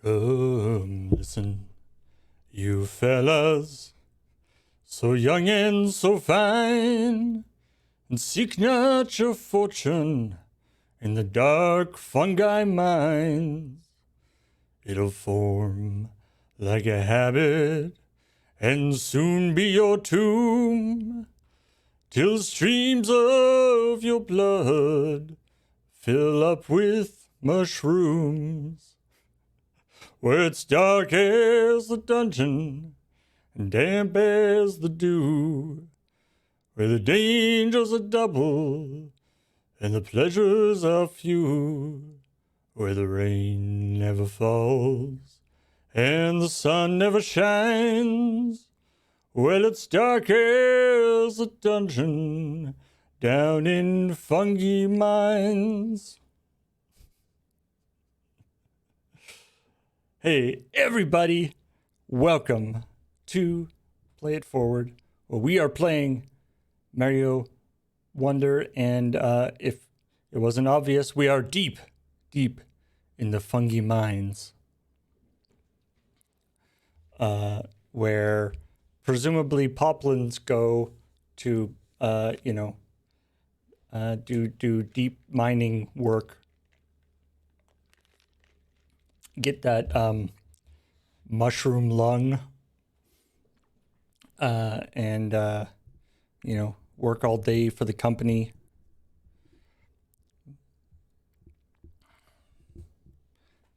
Come listen, you fellas, so young and so fine, and seek not your fortune in the dark fungi mines. It'll form like a habit and soon be your tomb, till streams of your blood fill up with mushrooms, where it's dark as the dungeon and damp as the dew, where the dangers are double and the pleasures are few, where the rain never falls and the sun never shines. Well, it's dark as a dungeon down in fungi mines. Hey, everybody, welcome to Play It Forward, where we are playing Mario Wonder, and if it wasn't obvious, we are deep in the fungi mines, where presumably poplins go to, do deep mining work. Get that mushroom lung, and work all day for the company.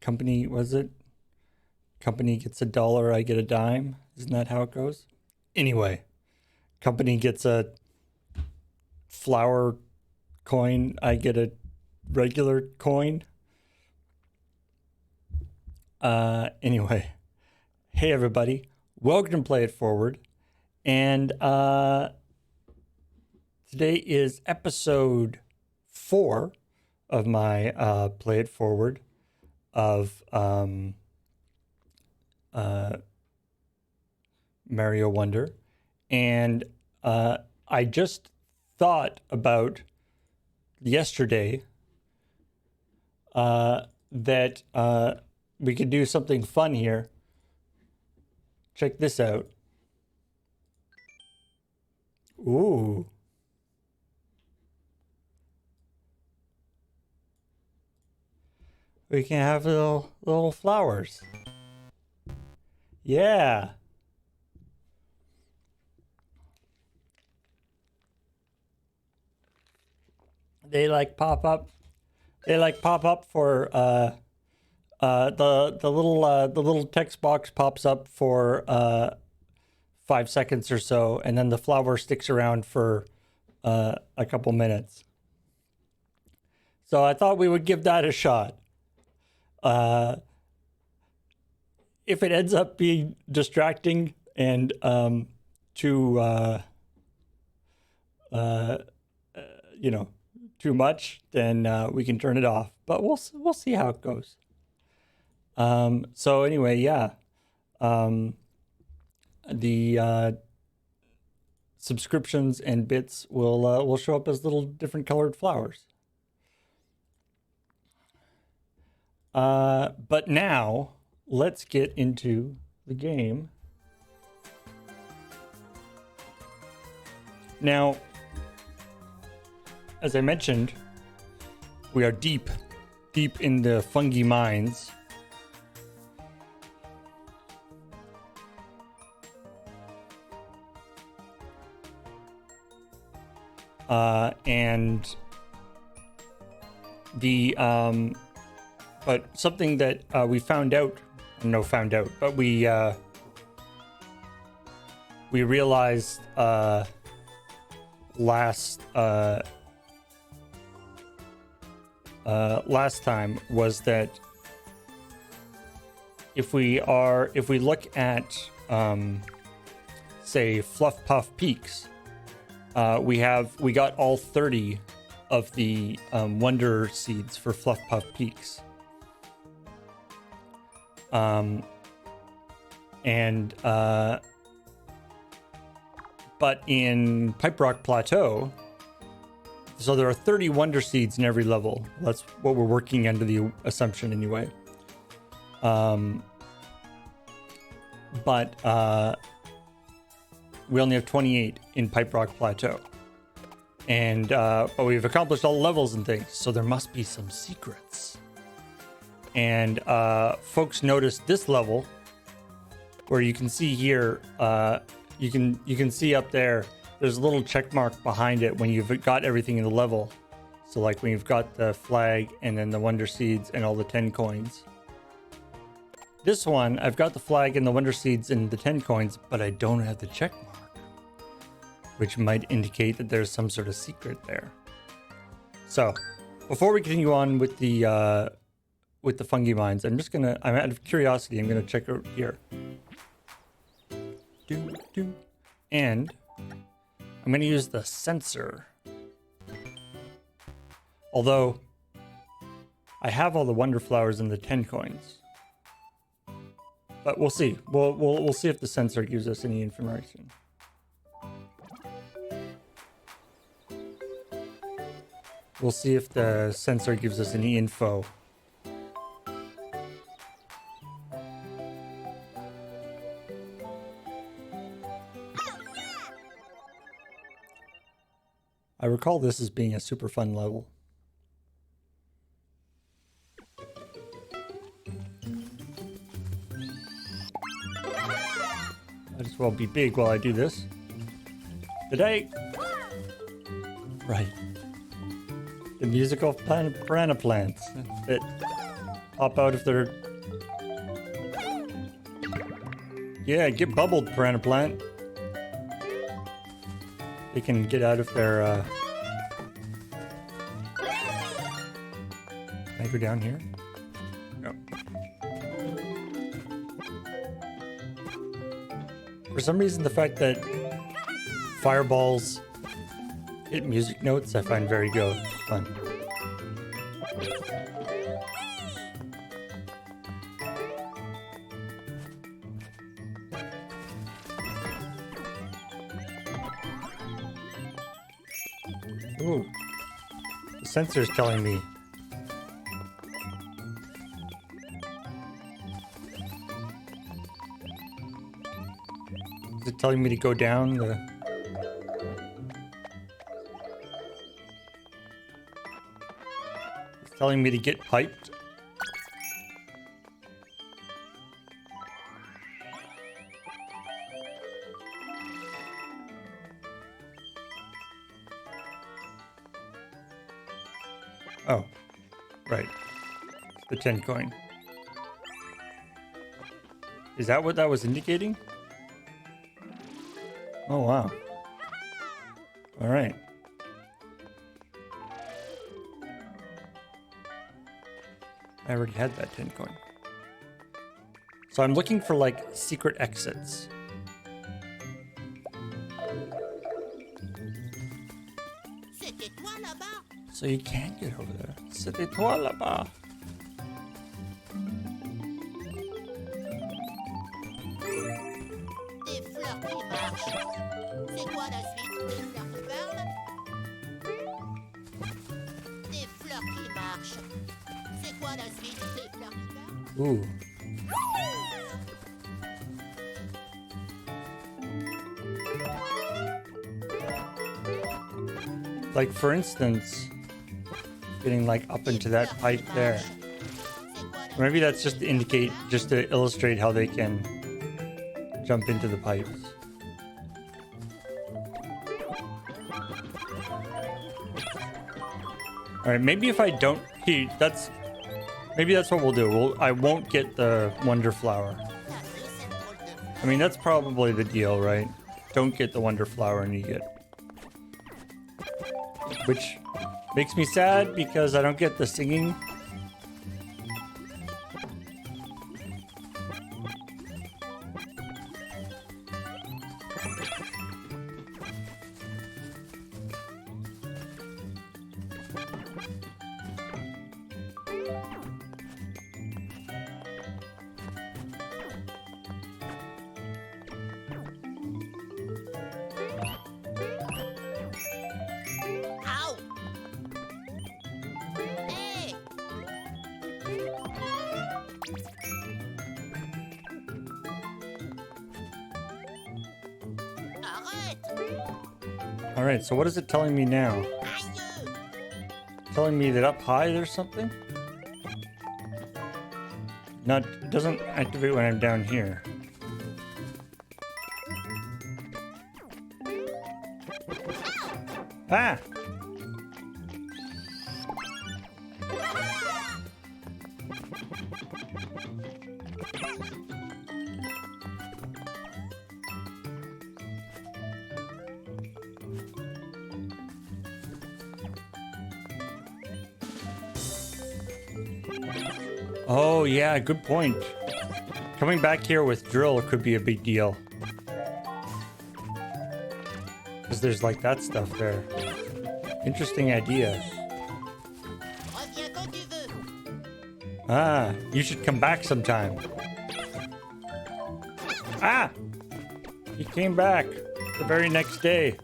Company, was it? Company gets $1, I get a dime. Isn't that how it goes? Anyway, company gets a flower coin, I get a regular coin. Anyway, hey everybody, welcome to Play It Forward, and today is episode 4 of my Play It Forward of Mario Wonder, and I just thought about yesterday that we could do something fun here. Check this out. Ooh. We can have little flowers. Yeah. They pop up. They pop up for the little text box pops up for 5 seconds or so, and then the flower sticks around for a couple minutes. So I thought we would give that a shot. If it ends up being distracting and too too much, then we can turn it off. But we'll see how it goes. So anyway, yeah. The subscriptions and bits will show up as little different colored flowers. But now let's get into the game. Now, as I mentioned, we are deep in the fungi mines. And the but something that we realized last time was that if we look at say Fluff Puff Peaks, we got all 30 of the Wonder Seeds for Fluff Puff Peaks. But in Pipe Rock Plateau, so there are 30 Wonder Seeds in every level. That's what we're working under the assumption anyway. But we only have 28 in Pipe Rock Plateau. And but we've accomplished all the levels and things, so there must be some secrets. And folks noticed this level, where you can see here, you can see up there, there's a little check mark behind it when you've got everything in the level. So like when you've got the flag and then the Wonder Seeds and all the 10 coins. This one, I've got the flag and the Wonder Seeds and the 10 coins, but I don't have the check mark, which might indicate that there's some sort of secret there. So before we continue on with the fungi mines, I'm out of curiosity, I'm gonna check out here. And I'm gonna use the sensor. Although I have all the Wonder Flowers and the 10 coins. But we'll see. We'll see if the sensor gives us any information. We'll see if the sensor gives us any info. I recall this as being a super fun level. Might as well be big while I do this. Today! Right. The musical piranha plants that pop out if they're... Yeah, get bubbled, piranha plant. They can get out of their... Can I go down here? No. For some reason, the fact that fireballs hit music notes, I find very fun. Ooh, the sensor's telling me. Is it telling me to go down the... It's telling me to get piped. Oh, right. The 10 coin. Is that what that was indicating? Oh, wow. All right. I already had that 10 coin. So I'm looking for like secret exits. So you can get over there. C'était toi là-bas. Des fleurs qui marchent. C'est quoi la suite? Des fleurs qui parlent? Des fleurs qui marchent. C'est quoi la suite? Des fleurs qui parlent? Ooh. Like for instance, getting like up into that pipe there. Maybe that's just to indicate, just to illustrate how they can jump into the pipes. All right, maybe if I don't, maybe that's what we'll do. I won't get the Wonder Flower. I mean, that's probably the deal, right? Don't get the Wonder Flower and you get... Which makes me sad because I don't get the singing. All right, so what is it telling me now? Telling me that up high there's something? Not, it doesn't activate when I'm down here. Ah! Oh yeah, good point. Coming back here with drill could be a big deal. Because there's like that stuff there. Interesting idea. Reviens quand tu veux. Ah, you should come back sometime. Ah! He came back the very next day.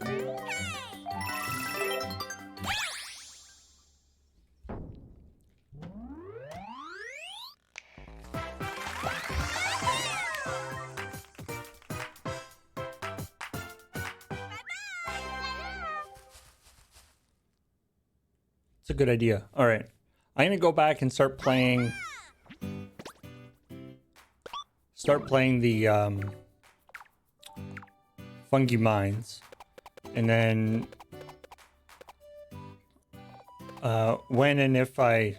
It's a good idea. All right. I'm going to go back and start playing the fungi mines. And then when and if I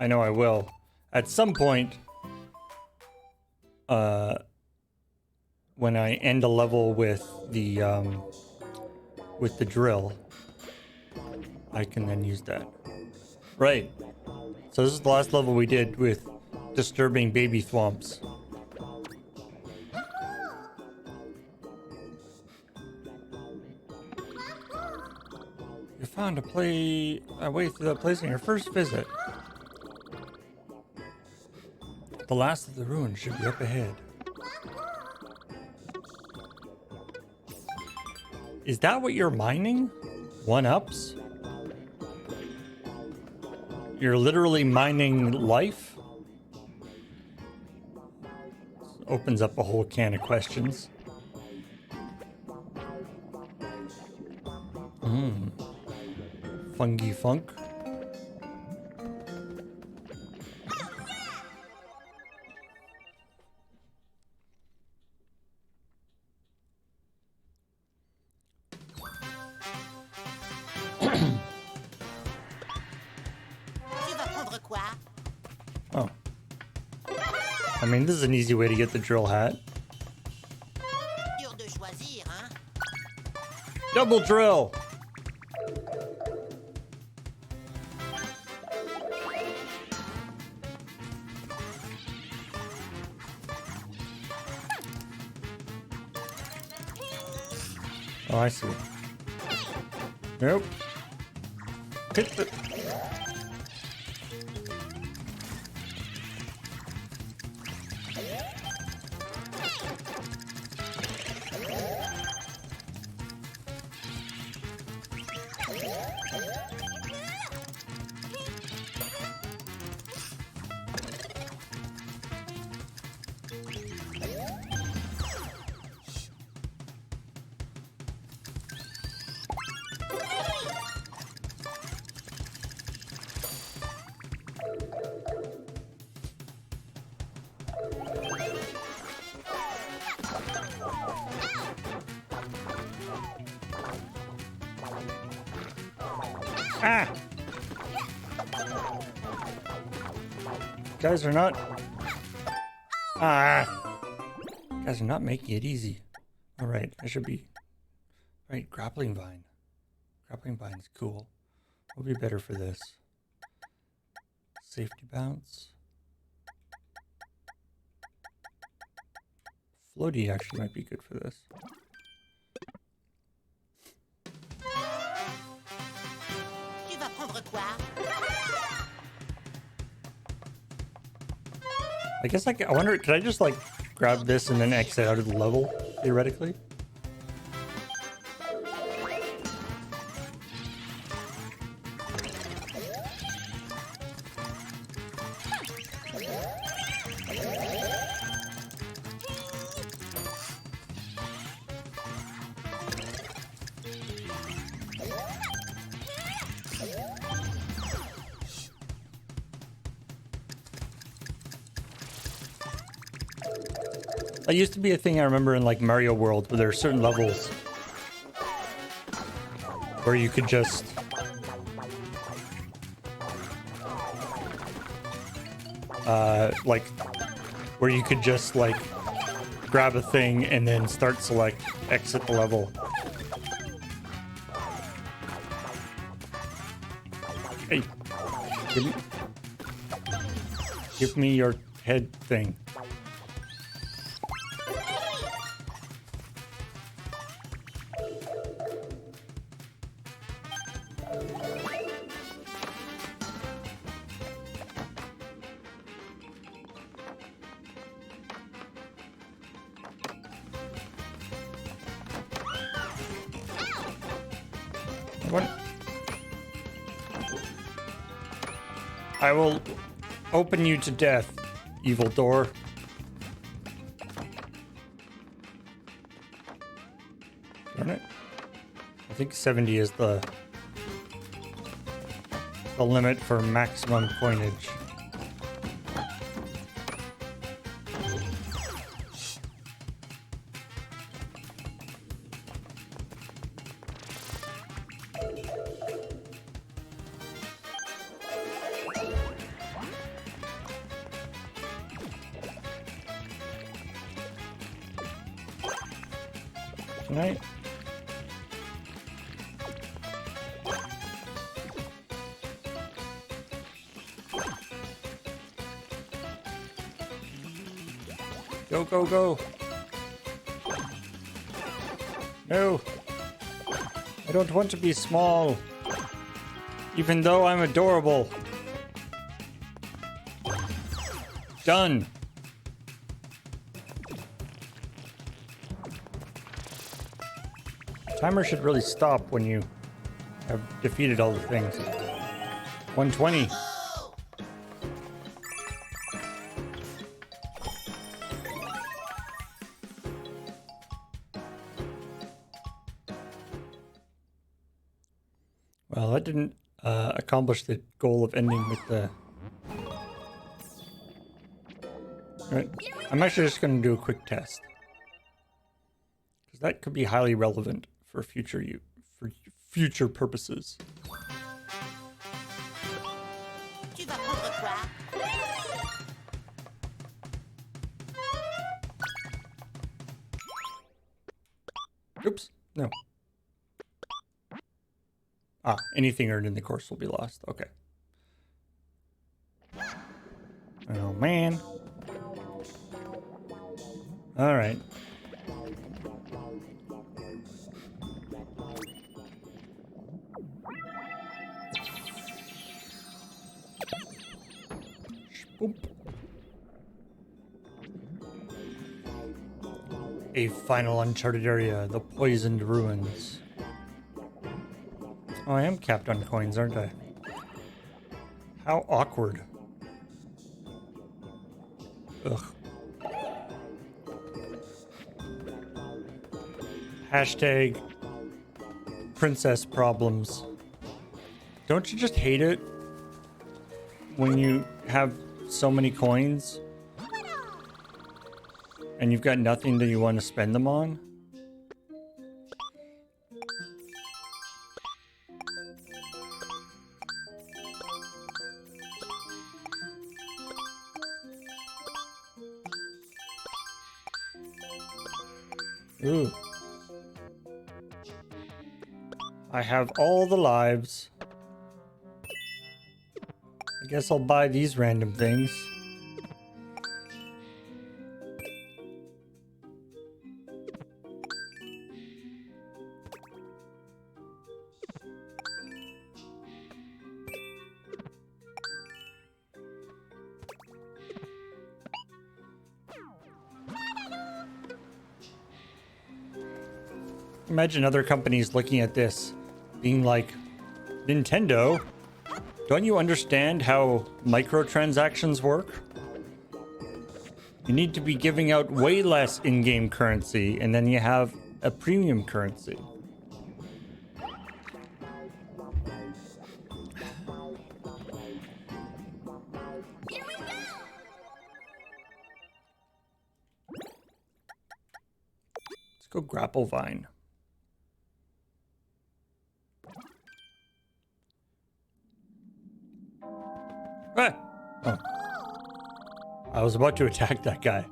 know I will at some point when I end a level with the drill, I can then use that. Right. So this is the last level we did with disturbing baby thwomps. You found a way through that place on your first visit. The last of the ruins should be up ahead. Is that what you're mining? 1-ups? You're literally mining life? Opens up a whole can of questions. Fungi funk. Tu vas prendre quoi? Oh. I mean, this is an easy way to get the drill hat. Dur de choisir, hein? Double drill! Oh, I see. Nope. Hit the... Ah! Guys are not... Ah! Guys are not making it easy. Alright, I should be... Right, grappling vine. Grappling vine is cool. Will be better for this. Safety bounce. Floaty actually might be good for this. Tu vas prendre quoi? I guess I wonder, could I just like grab this and then exit out of the level, theoretically? That used to be a thing I remember in like Mario World, where there are certain levels where you could just like grab a thing and then start select exit the level. Hey, give me your head thing. What? I will open you to death, evil door. Darn it. I think 70 is the limit for maximum coinage. Right? Go, go, go. No. I don't want to be small. Even though I'm adorable. Done. Timer should really stop when you have defeated all the things. 120. Well, that didn't accomplish the goal of ending with the... Right. I'm actually just going to do a quick test. Because that could be highly relevant for future purposes. Tu vas prendre quoi? Oops, no. Ah, anything earned in the course will be lost. Okay. Oh, man. All right. Boop. A final uncharted area, the poisoned ruins. Oh, I am capped on coins, aren't I? How awkward. Ugh. Hashtag princess problems. Don't you just hate it when you have so many coins and you've got nothing that you want to spend them on? Ooh. I have all the lives. I guess I'll buy these random things. Imagine other companies looking at this, being like, Nintendo, don't you understand how microtransactions work? You need to be giving out way less in-game currency, and then you have a premium currency. go grapple vine. Ah! Oh. I was about to attack that guy.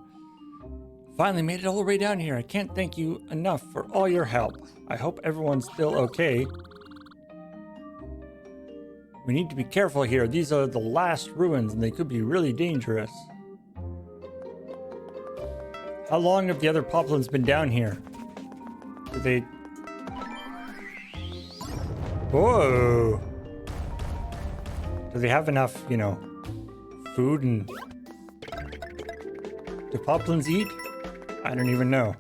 Finally made it all the way down here. I can't thank you enough for all your help. I hope everyone's still okay. We need to be careful here. These are the last ruins and they could be really dangerous. How long have the other poplins been down here? Do they... Whoa! Do they have enough, you know, food and... Do poplins eat? I don't even know.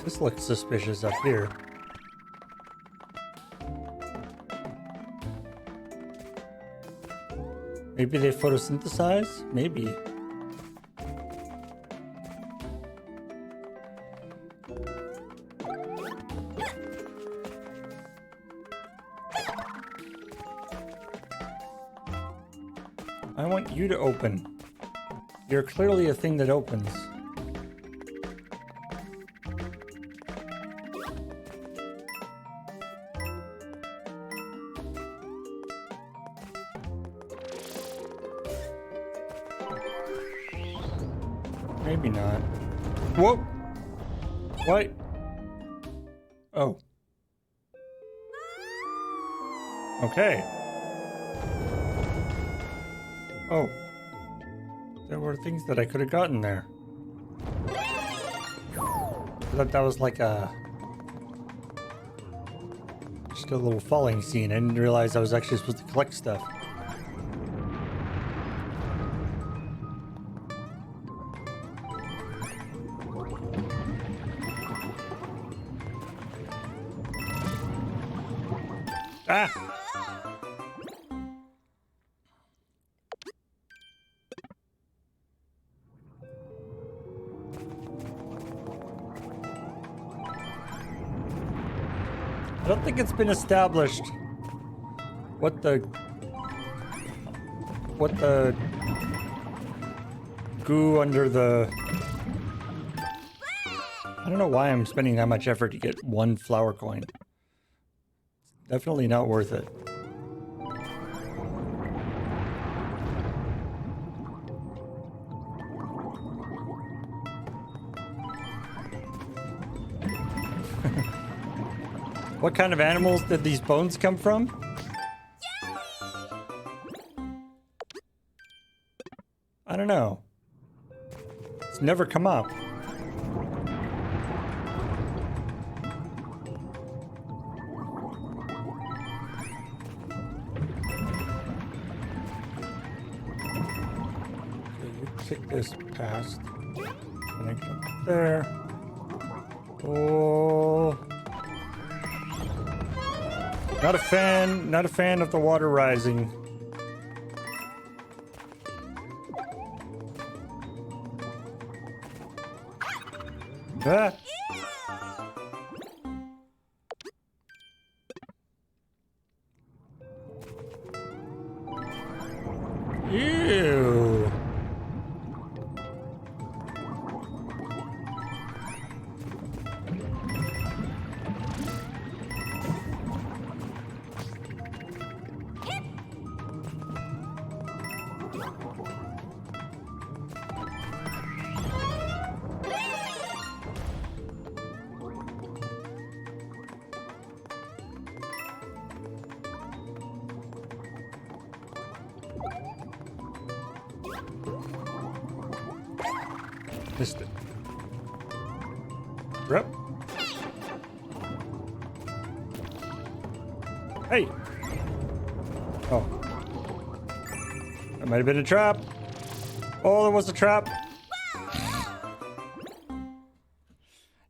This looks suspicious up here. Maybe they photosynthesize? Maybe. I want you to open. You're clearly a thing that opens. Maybe not. Whoa! What? Oh. Okay. Oh. There were things that I could have gotten there. I thought that was like just a little falling scene. I didn't realize I was actually supposed to collect stuff. Ah! I don't think it's been established what the goo under the... I don't know why I'm spending that much effort to get one flower coin. Definitely not worth it. What kind of animals did these bones come from? I don't know. It's never come up. Take this past. Connect up there. Oh. Not a fan of the water rising. Ah. Ew. Missed it. Rep. Hey. Oh. That might have been a trap. Oh, there was a trap.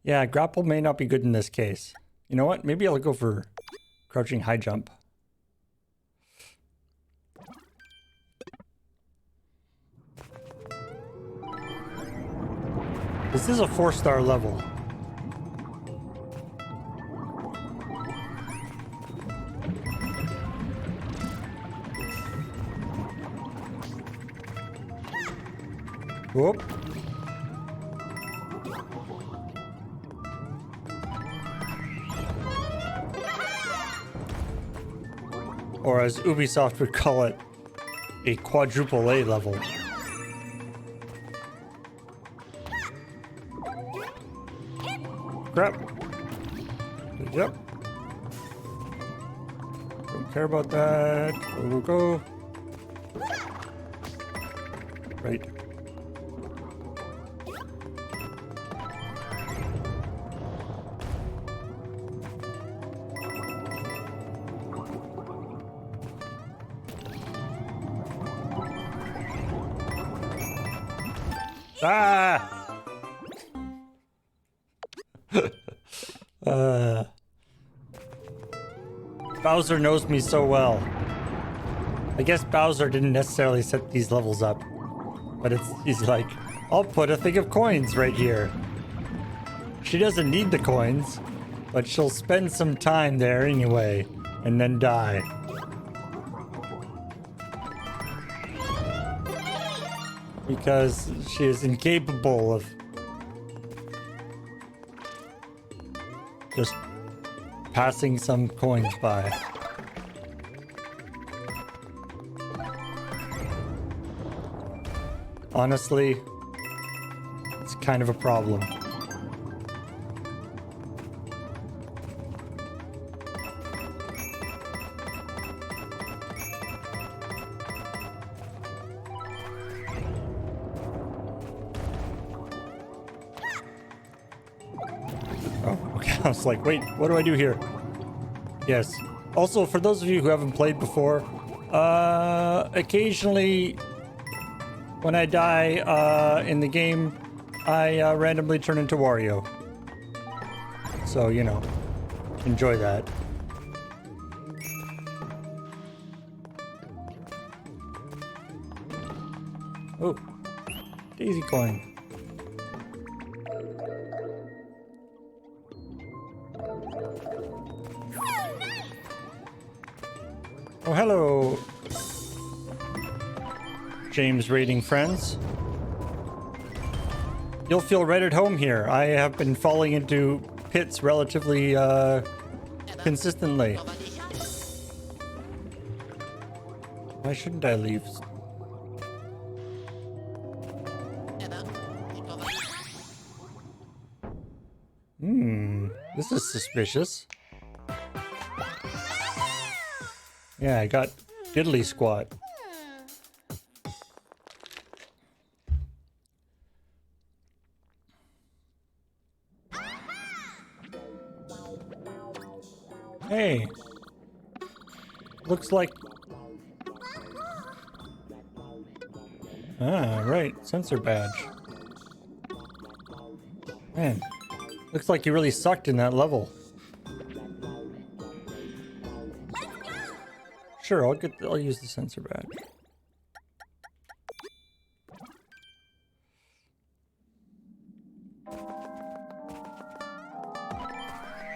Yeah, grapple may not be good in this case. You know what? Maybe I'll go for crouching high jump. This is a 4-star level. Whoop. Or as Ubisoft would call it, a quadruple A level. Crap. Yep. Don't care about that. Go, go, go. Right. Ah! Bowser knows me so well. I guess Bowser didn't necessarily set these levels up, but he's like, I'll put a thing of coins right here. She doesn't need the coins, but she'll spend some time there anyway, and then die. Because she is incapable of just passing some coins by. Honestly, it's kind of a problem. I was like, wait, what do I do here? Yes. Also, for those of you who haven't played before, occasionally when I die in the game, I randomly turn into Wario. So, you know, enjoy that. Oh, Daisy coin. Oh, hello, James rating friends. You'll feel right at home here. I have been falling into pits relatively consistently. Why shouldn't I leave? This is suspicious. Yeah, I got diddly squat. Hey. Looks like... Ah, right. Sensor badge. Man. Looks like you really sucked in that level. Sure, I'll use the sensor badge.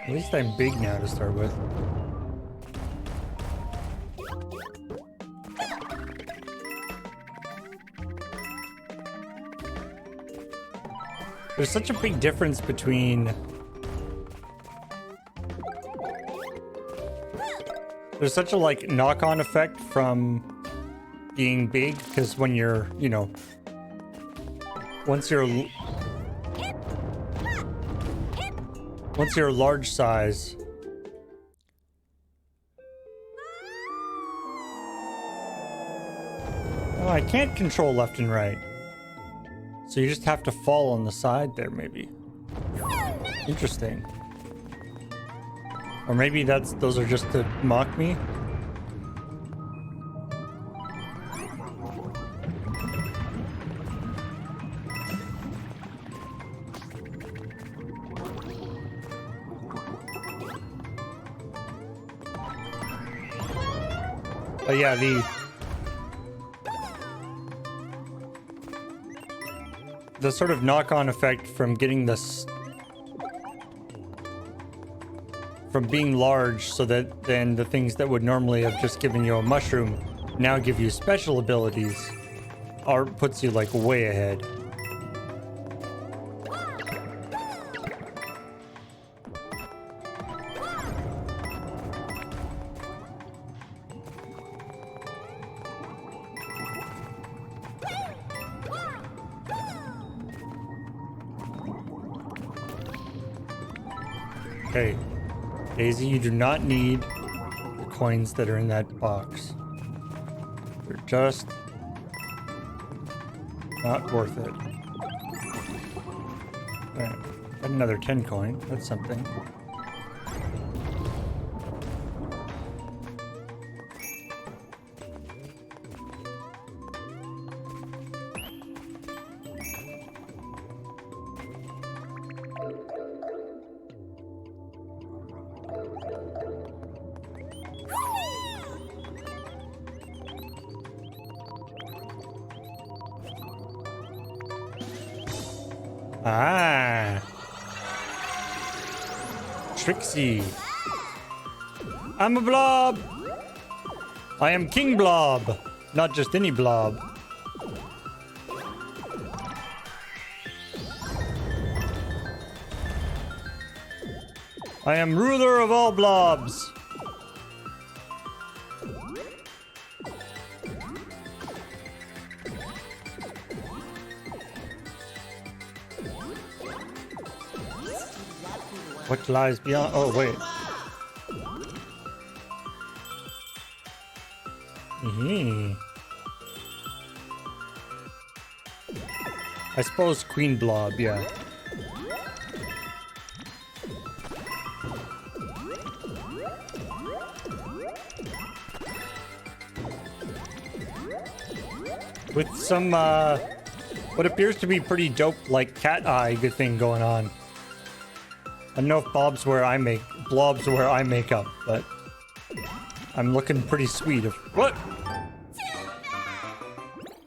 At least I'm big now to start with. There's such a big difference between... There's such a, like, knock-on effect from being big, because when you're, you know... Once you're large size... Oh, I can't control left and right. So you just have to fall on the side there, maybe. Interesting. Or maybe those are just to mock me. But yeah, the sort of knock-on effect from getting this, from being large, so that then the things that would normally have just given you a mushroom now give you special abilities, puts you like way ahead. Okay. Daisy, you do not need the coins that are in that box. They're just not worth it. Alright. Got another 10 coin. That's something. Ah. Trixie. I'm a blob. I am King Blob. Not just any blob. I am ruler of all blobs. What lies beyond? Oh, wait. I suppose Queen Blob, yeah. With some, what appears to be pretty dope, like cat eye good thing going on. I don't know if blobs where I make up, but I'm looking pretty sweet. What?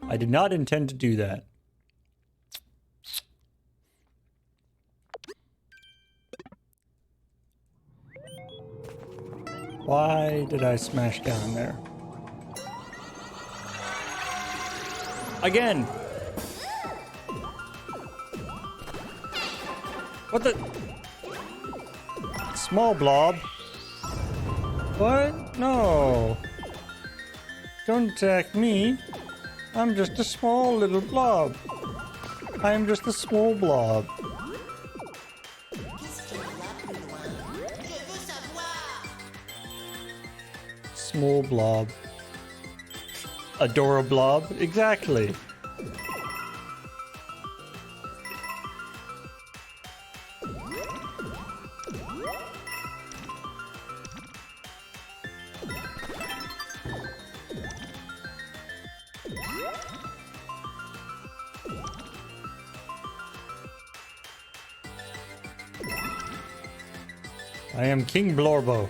I did not intend to do that. Why did I smash down there? Again! What the? Small blob? What? No. Don't attack me. I'm just a small little blob. I am just a small blob. Small blob. Adora blob? Exactly. I am King Blorbo.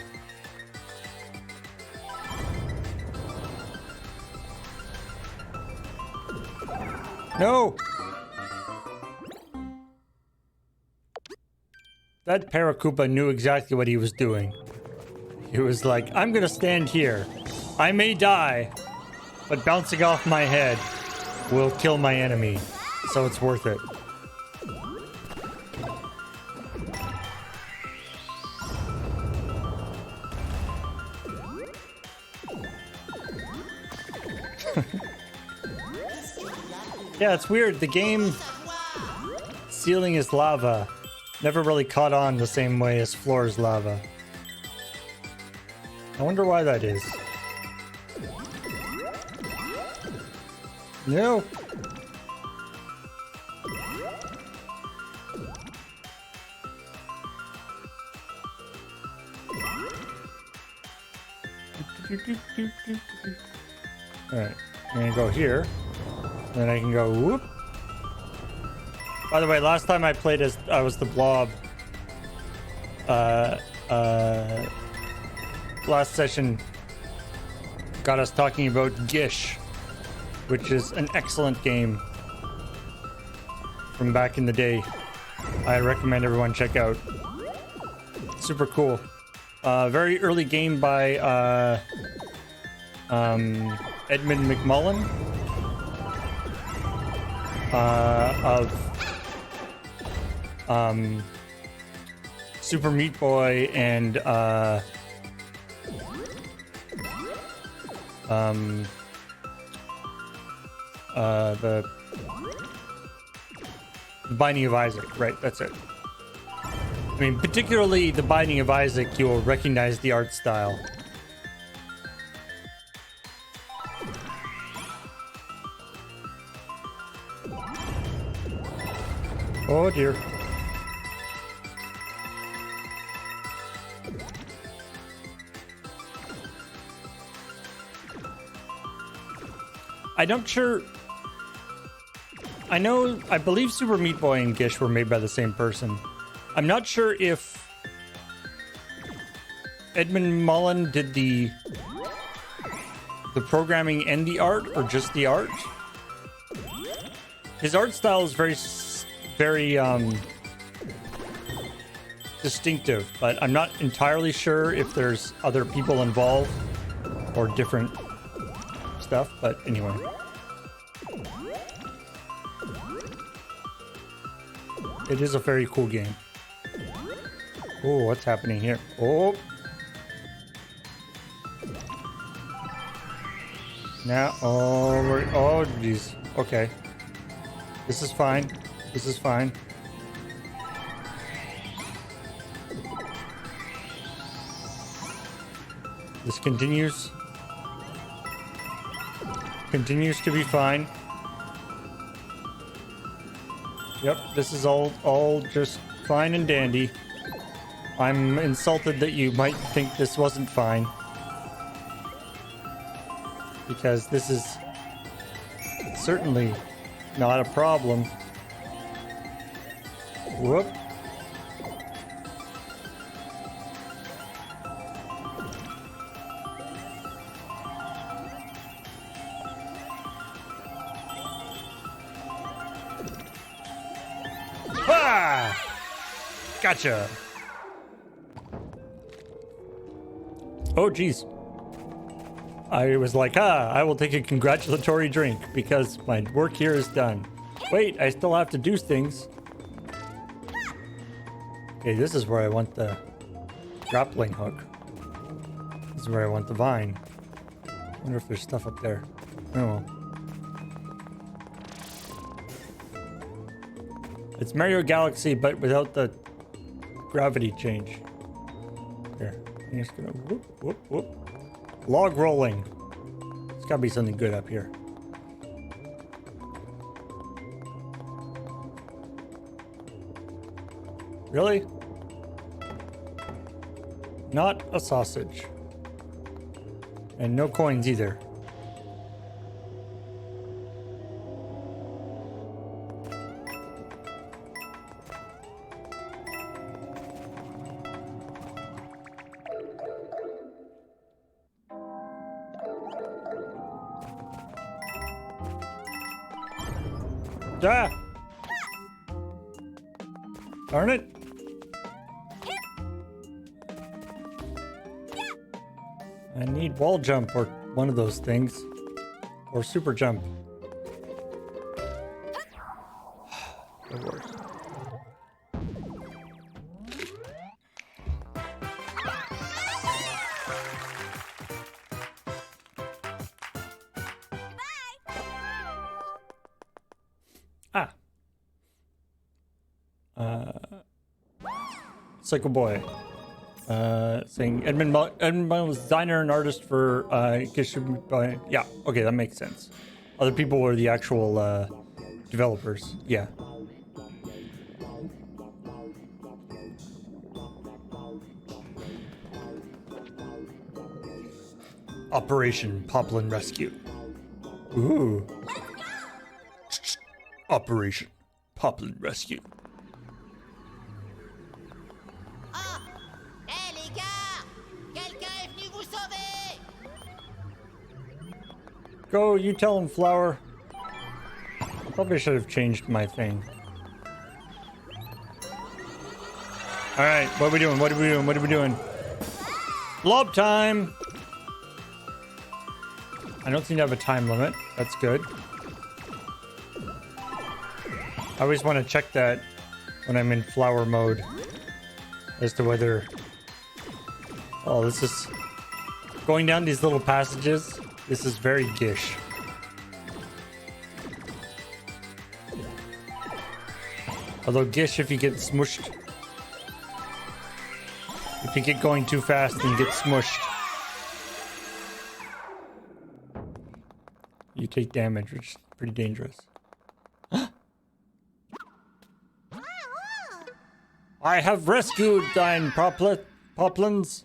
No! That Paracoopa knew exactly what he was doing. He was like, I'm gonna stand here. I may die, but bouncing off my head will kill my enemy, so it's worth it. Yeah, it's weird. The game ceiling is lava. Never really caught on the same way as floor is lava. I wonder why that is. No. Alright, I'm gonna go here. Then I can go whoop. By the way, last time I played as I was the blob. Last session got us talking about Gish, which is an excellent game from back in the day. I recommend everyone check out. Super cool. Very early game by Edmund McMullen. Of Super Meat Boy and the Binding of Isaac, right? That's it. I mean, particularly The Binding of Isaac, you'll recognize the art style. Oh dear. I'm not sure. I believe Super Meat Boy and Gish were made by the same person. I'm not sure if Edmund Mullen did the programming and the art, or just the art. His art style is very distinctive, but I'm not entirely sure if there's other people involved or different stuff, but anyway. It is a very cool game. Oh, what's happening here? Oh. Now, oh, geez. Okay. This is fine. This is fine. This continues to be fine. Yep, this is all just fine and dandy. I'm insulted that you might think this wasn't fine, because this is certainly not a problem. Whoop. Ah! Gotcha. Oh, geez. I was like, I will take a congratulatory drink because my work here is done. Wait, I still have to do things. Okay, this is where I want the grappling hook. This is where I want the vine. I wonder if there's stuff up there. Oh well. It's Mario Galaxy, but without the gravity change. Here, I'm just gonna whoop, whoop, whoop. Log rolling. There's gotta be something good up here. Really? Not a sausage. And no coins either. Ah! Darn it! I need wall jump or one of those things. Or super jump. The worst. Ah. Psycho Boy. Saying Edmund Mullen was designer and artist for yeah, okay, that makes sense. Other people were the actual developers. Yeah. Operation Poplin Rescue. Ooh. Operation Poplin Rescue. Ah! Hé les gars! Quelqu'un est venu vous sauver! Go, you tell him, Flower. Probably should have changed my thing. Alright, what are we doing? What are we doing? What are we doing? Lob time! I don't seem to have a time limit. That's good. I always want to check that when I'm in flower mode as to whether... Oh, this is... Going down these little passages, this is very Gish. Although Gish, if you get smushed If you get going too fast, then you get smushed. You take damage, which is pretty dangerous. I have rescued thine poplins.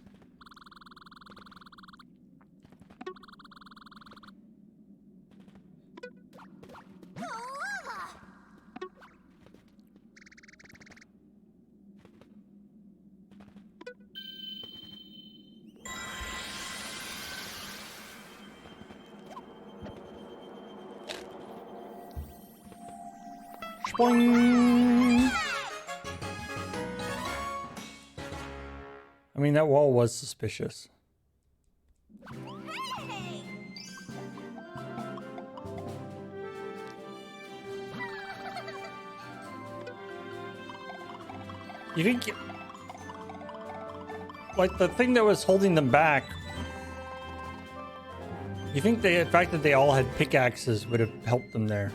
Boing. I mean, that wall was suspicious. You think, like, the thing that was holding them back, you think the fact that they all had pickaxes would have helped them there?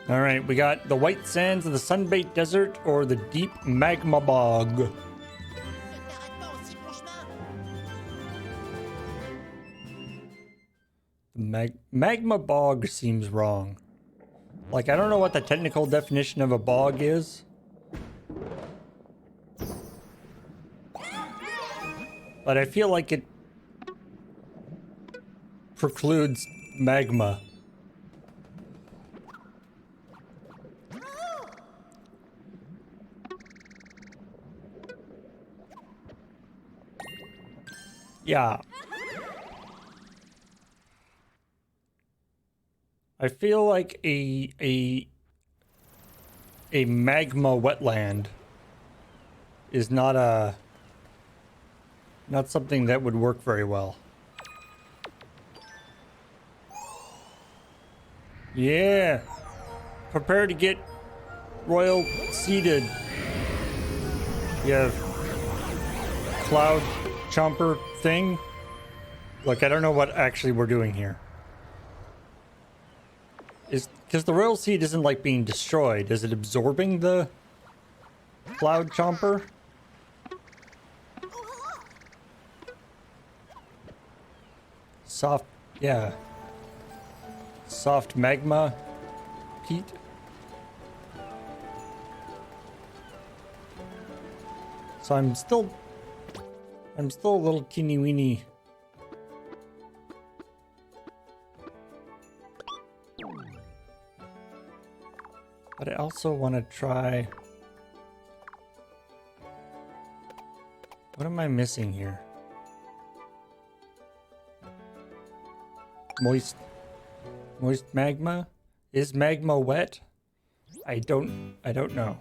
All right, we got the white sands of the sunbaked desert or the deep magma bog. Ne t'arrête pas en si bon chemin. The magma bog seems wrong. Like, I don't know what the technical definition of a bog is. But I feel like it precludes magma. Yeah. I feel like a magma wetland is not something that would work very well. Yeah. Prepare to get royal seated. You have cloud chomper thing. Look, I don't know what actually we're doing here. Is because the royal seed isn't like being destroyed. Is it absorbing the cloud chomper? Soft, yeah. Soft magma, Pete. So I'm still a little teeny weeny. But I also want to try. What am I missing here? Moist magma? Is magma wet? I don't know.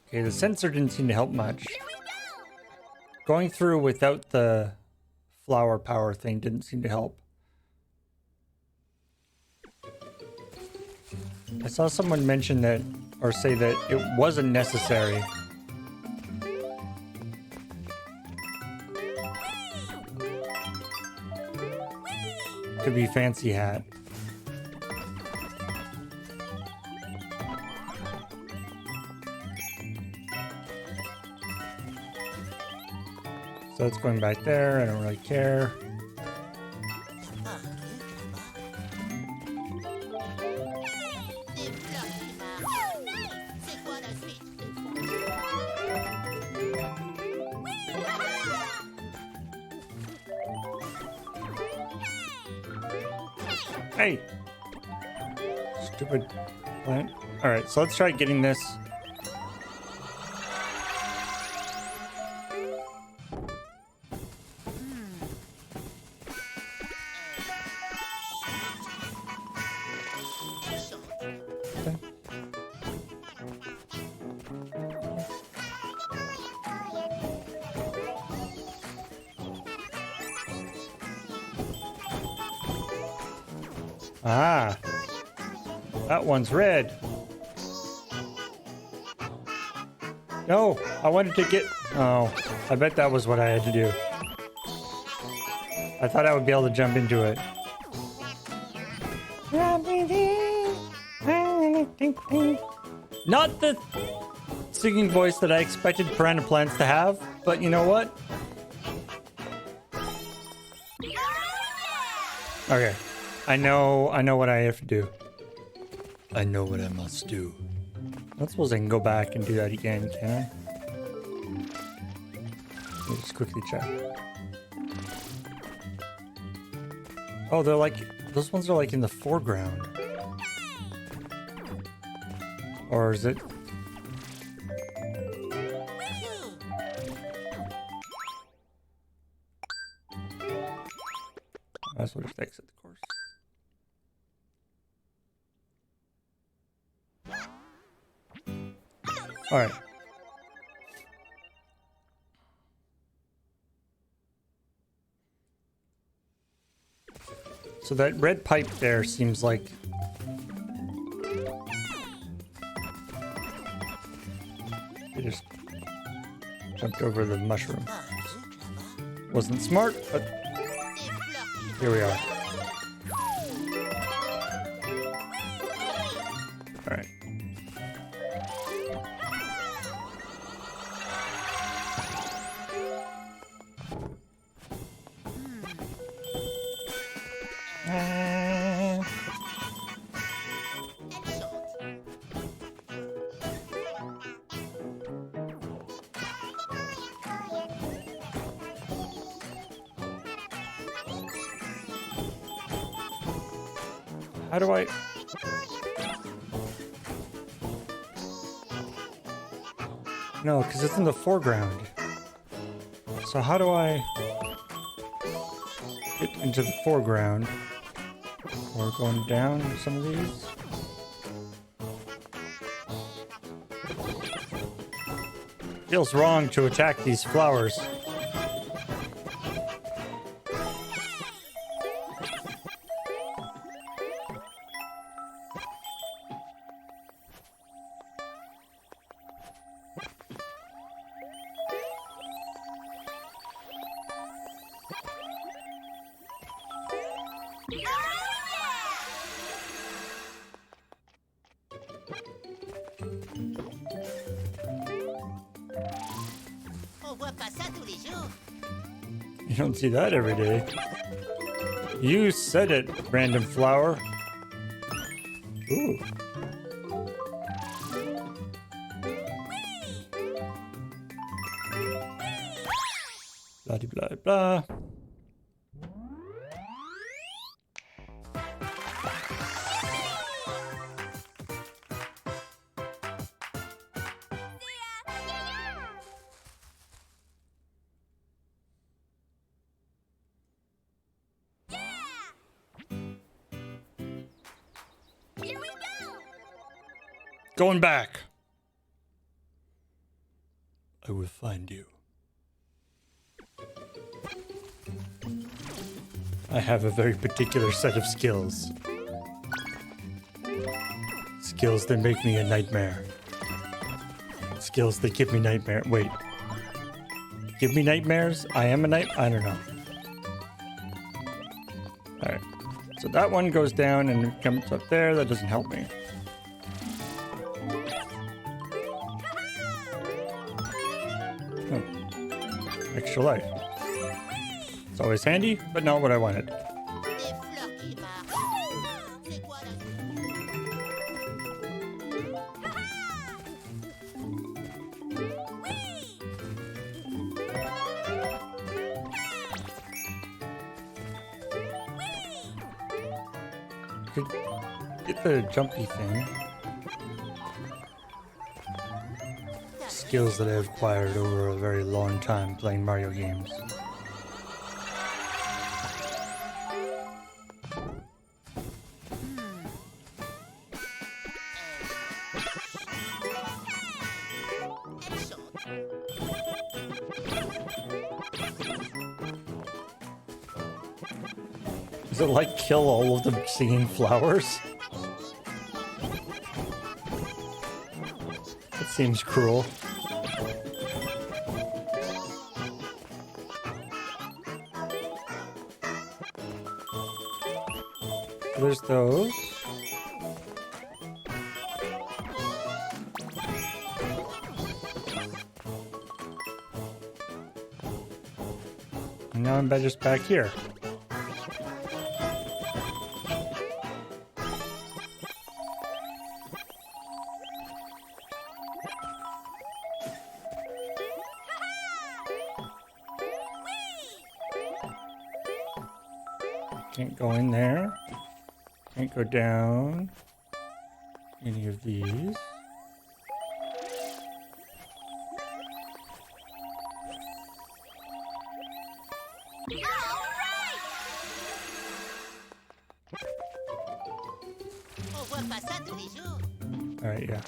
Okay, the sensor didn't seem to help much. Going through without the flower power thing didn't seem to help. I saw someone mention that, or say that it wasn't necessary. To be fancy hat. So it's going back there. I don't really care. Des fleurs qui marchent. C'est quoi la suite? Hey! Stupid plant. Alright, so let's try getting this. Okay. Ah, that one's red. No, I wanted to get. Oh, I bet that was what I had to do. I thought I would be able to jump into it. Not the singing voice that I expected Piranha Plants to have, but you know what? Okay. I know what I have to do. I know what I must do. I don't suppose I can go back and do that again, can I? Let me just quickly check. Oh, they're like... Those ones are like in the foreground. Or is it... That's what it exit the course. All right. So that red pipe there seems like they just jumped over the mushroom. Wasn't smart, but here we are. All right. How do I... No, because it's in the foreground. So how do I get into the foreground? Or going down some of these? Feels wrong to attack these flowers. On voit pas ça tous les jours. You don't see that every day. You said it, random flower. Ooh. Blah blah blah. Here we go. Going back. I will find you. I have a very particular set of skills. Skills that make me a nightmare. Skills that give me nightmare. Wait. Give me nightmares? I am a night... I don't know. Alright. So that one goes down and comes up there. That doesn't help me. Oh. Extra life. It's always handy, but not what I wanted. Des fleurs qui marchent. C'est quoi la... Could get the jumpy thing. Skills that I've acquired over a very long time playing Mario games. Is it like kill all of the singing flowers? That seems cruel. There's those. now I'm just back here. Can't go in there. Can't go down any of these. On voit pas ça tous les jours. Alright, yeah.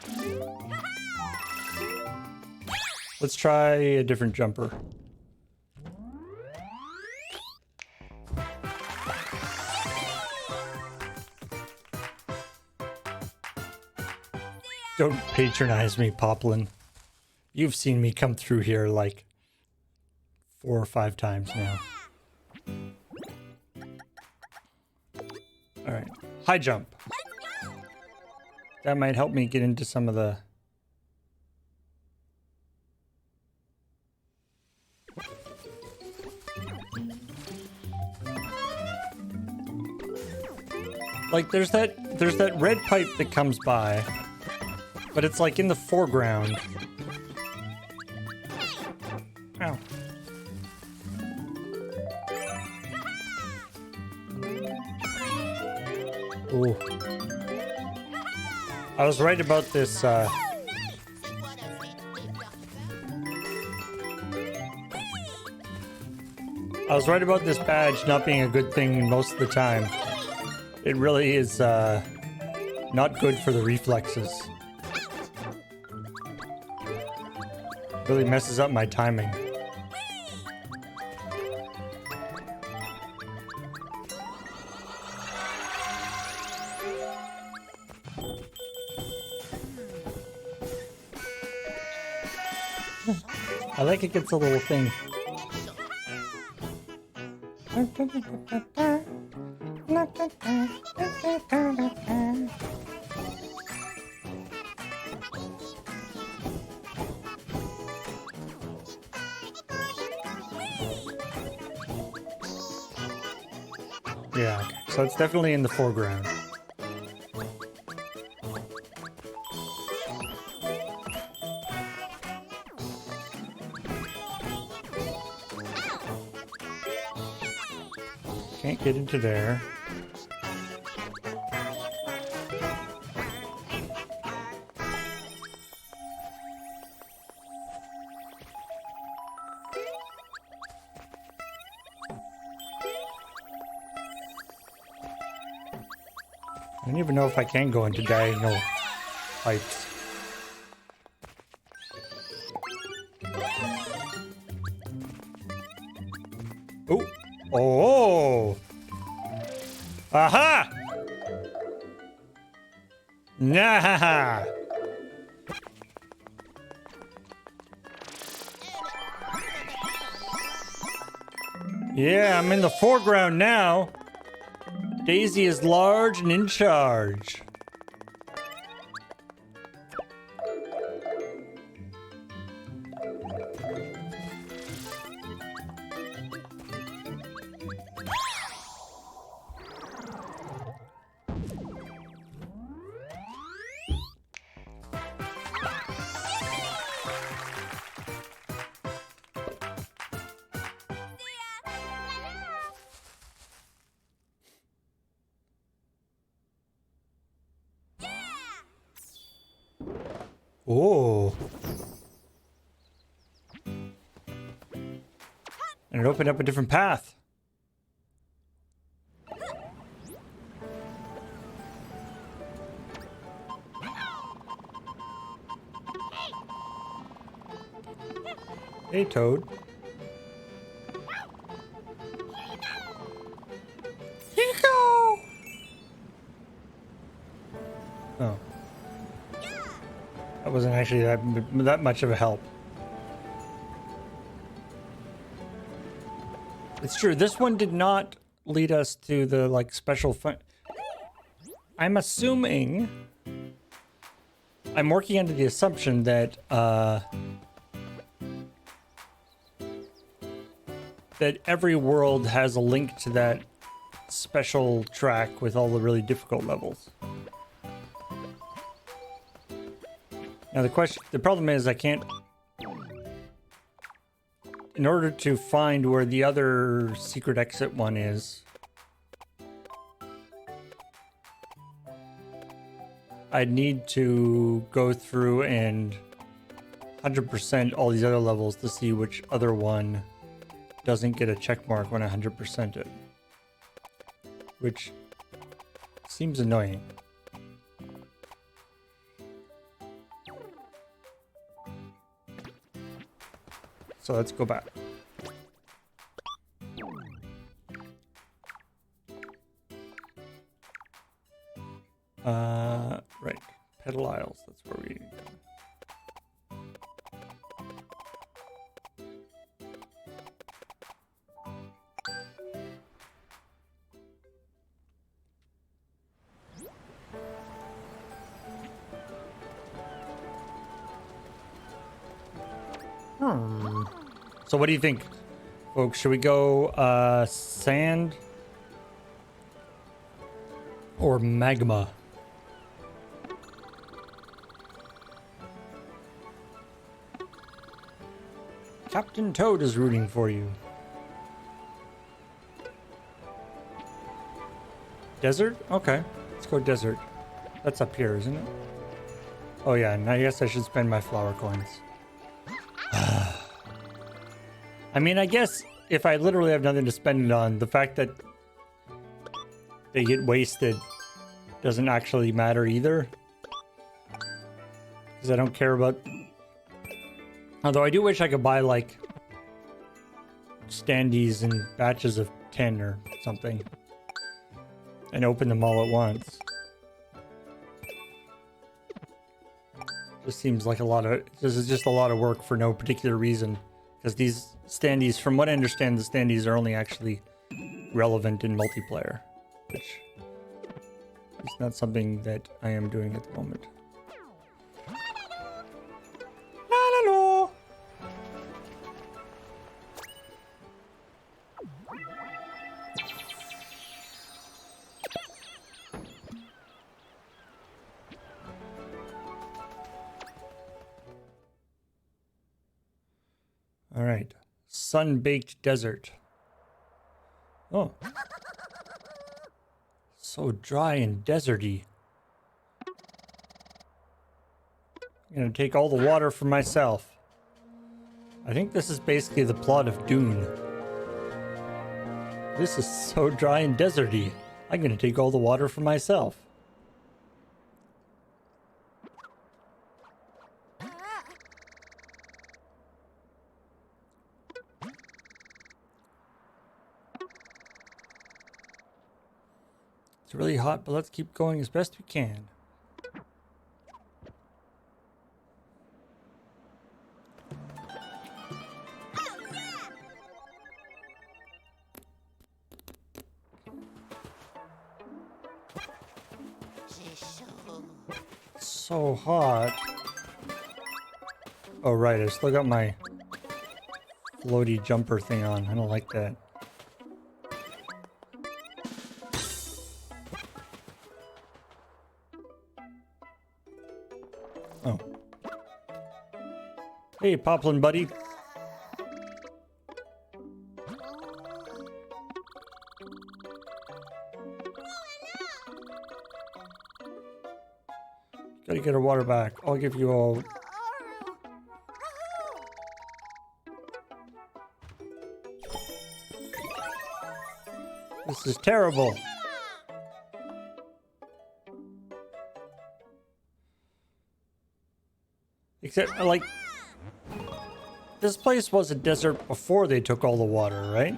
Let's try a different jumper. Don't patronize me, Poplin. You've seen me come through here like 4 or 5 times now. Alright, high jump. That might help me get into some of the... Like there's that red pipe that comes by, but it's like in the foreground. Ow. Ooh. I was right about this, C'est quoi la suite des fleurs qui parlent? I was right about this badge not being a good thing most of the time. It really is, not good for the reflexes. Really messes up my timing. I like it gets a little thing. Yeah, okay. So it's definitely in the foreground. Can't get into there. I don't even know if I can go into diagonal pipes. Oh! Oh! Aha! Nah! Yeah, I'm in the foreground now. Daisy is large and in charge. Oh. And it opened up a different path. Hey, Toad. Here you go. Oh. That wasn't actually that much of a help. It's true. This one did not lead us to the like special fun. I'm assuming. I'm working under the assumption that that every world has a link to that special track with all the really difficult levels. Now the problem is I can't, in order to find where the other secret exit one is, I'd need to go through and 100% all these other levels to see which other one doesn't get a check mark when I 100% it. Which seems annoying. So let's go back. Right. Pedal Isles, that's where we go. So what do you think, folks? Should we go sand or magma? Captain Toad is rooting for you. Desert? Okay, let's go desert. That's up here, isn't it? Oh yeah, and I guess I should spend my flower coins. I mean, I guess if I literally have nothing to spend it on, the fact that they get wasted doesn't actually matter either. Because I don't care about... Although I do wish I could buy, like, standees in batches of 10 or something. And open them all at once. Just seems like a lot of... This is just a lot of work for no particular reason. Because these standees, from what I understand, the standees are only actually relevant in multiplayer. Which is not something that I am doing at the moment. All right, sun-baked desert. Oh, so dry and deserty. I'm gonna take all the water for myself. I think this is basically the plot of Dune. This is so dry and deserty. I'm gonna take all the water for myself. It's really hot, but let's keep going as best we can. So hot. Oh right, I still got my floaty jumper thing on. I don't like that. Oh. Hey, Poplin buddy. Gotta get her water back. I'll give you all. This is terrible. Except, like, this place was a desert before they took all the water, right?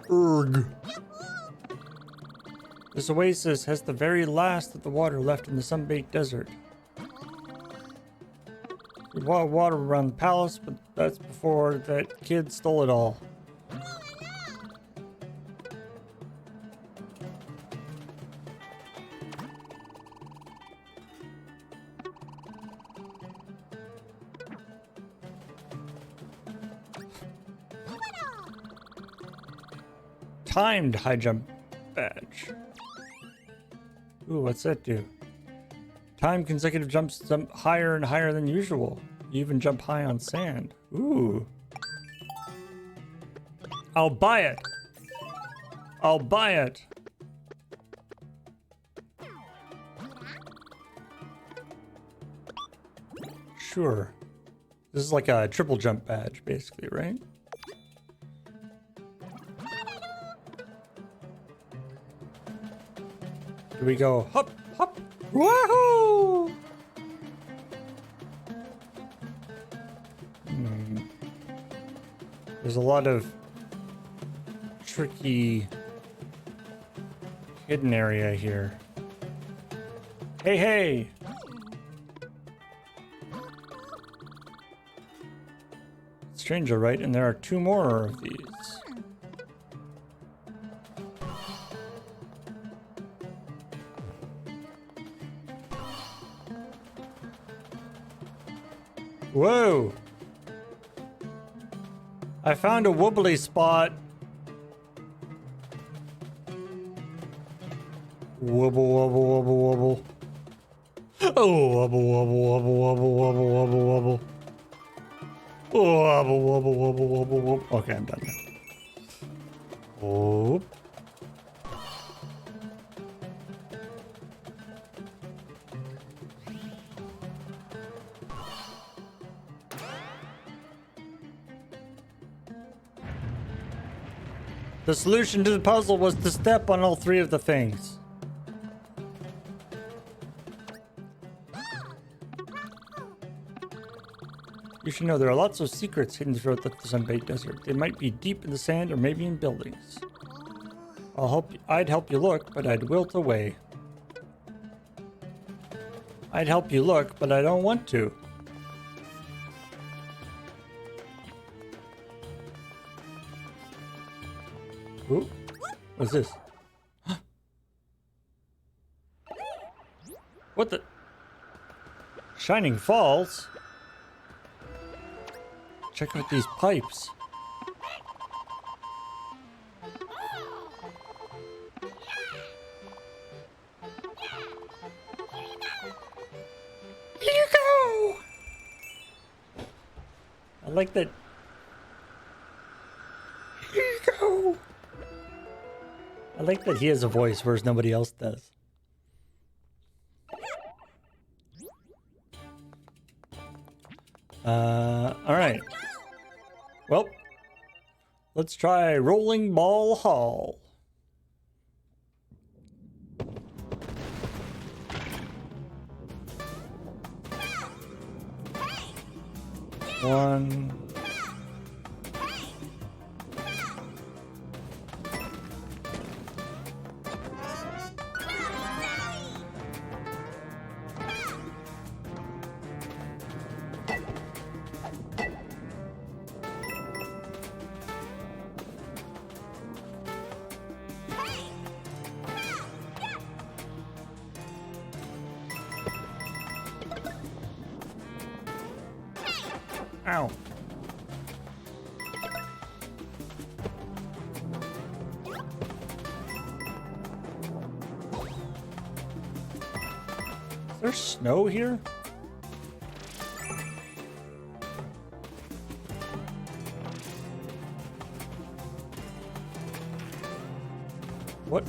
Urgh. This oasis has the very last of the water left in the sun-baked desert. We bought water around the palace, but that's before that kid stole it all. timed high jump badge. Ooh, what's that do? Time consecutive jumps jump higher and higher than usual. You even jump high on sand. Ooh. I'll buy it. I'll buy it. Sure. This is like a triple jump badge, basically, right? Do we go hop, hop, woohoo? There's a lot of tricky hidden area here. Hey, hey! Stranger, right? And there are 2 more of these. Whoa! I found a wobbly spot. Wobble, wobble, wobble, wobble. Oh, wobble, wobble, wobble, wobble, wobble, wobble, wobble. Oh, wobble, wobble, wobble, wobble, wobble. Okay, I'm done now. Oh. The solution to the puzzle was to step on all 3 of the things. You should know there are lots of secrets hidden throughout the Sunbaked Desert. They might be deep in the sand or maybe in buildings. I'd help you look, but I'd wilt away. I'd help you look, but I don't want to. Ooh, what's this? What the? Shining Falls? Check out these pipes. Here you go! I like that. Here you go! I like that he has a voice, whereas nobody else does. Alright. Well, let's try Rolling Ball Hall. One. Ow. Is there snow here? What?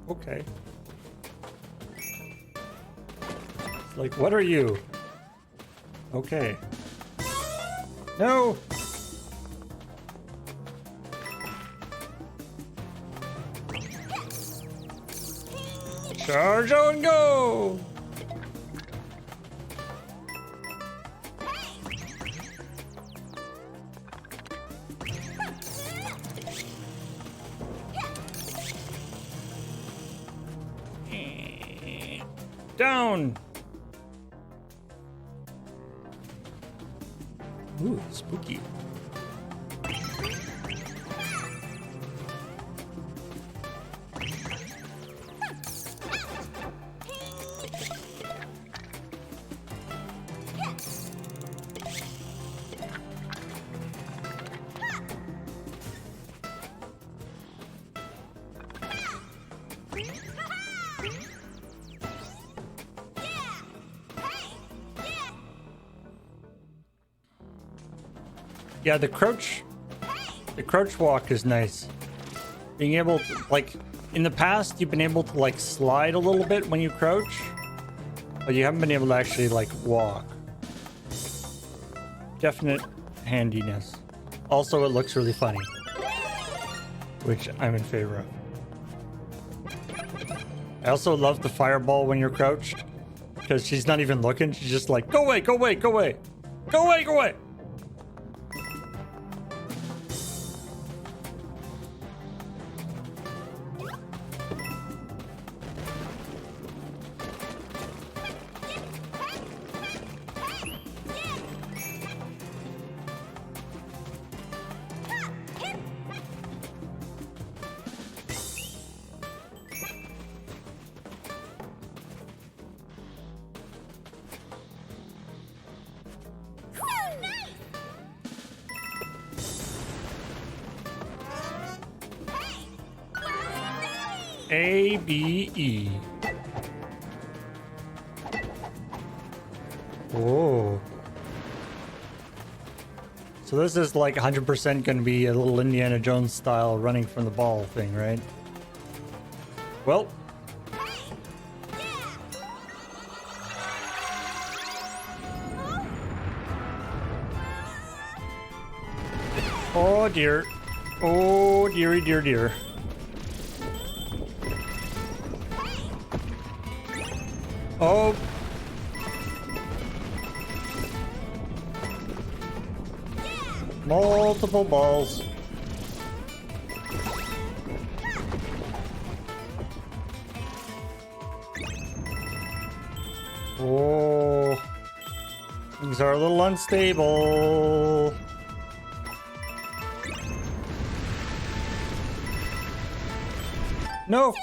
Okay. Like, what are you? Okay. No! Charge on go! Down! Ooh, spooky. Yeah, the crouch walk is nice. Being able to, like, in the past, you've been able to, like, slide a little bit when you crouch, but you haven't been able to actually, like, walk. Definite handiness. Also, it looks really funny, which I'm in favor of. I also love the fireball when you're crouched, because she's not even looking. She's just like, go away, go away, go away. Go away, go away. A, B, E. Oh. So this is like 100% going to be a little Indiana Jones style running from the ball thing, right? Well. Oh dear. Oh dearie dear dear. Oh. Multiple balls. Oh. Things are a little unstable. No.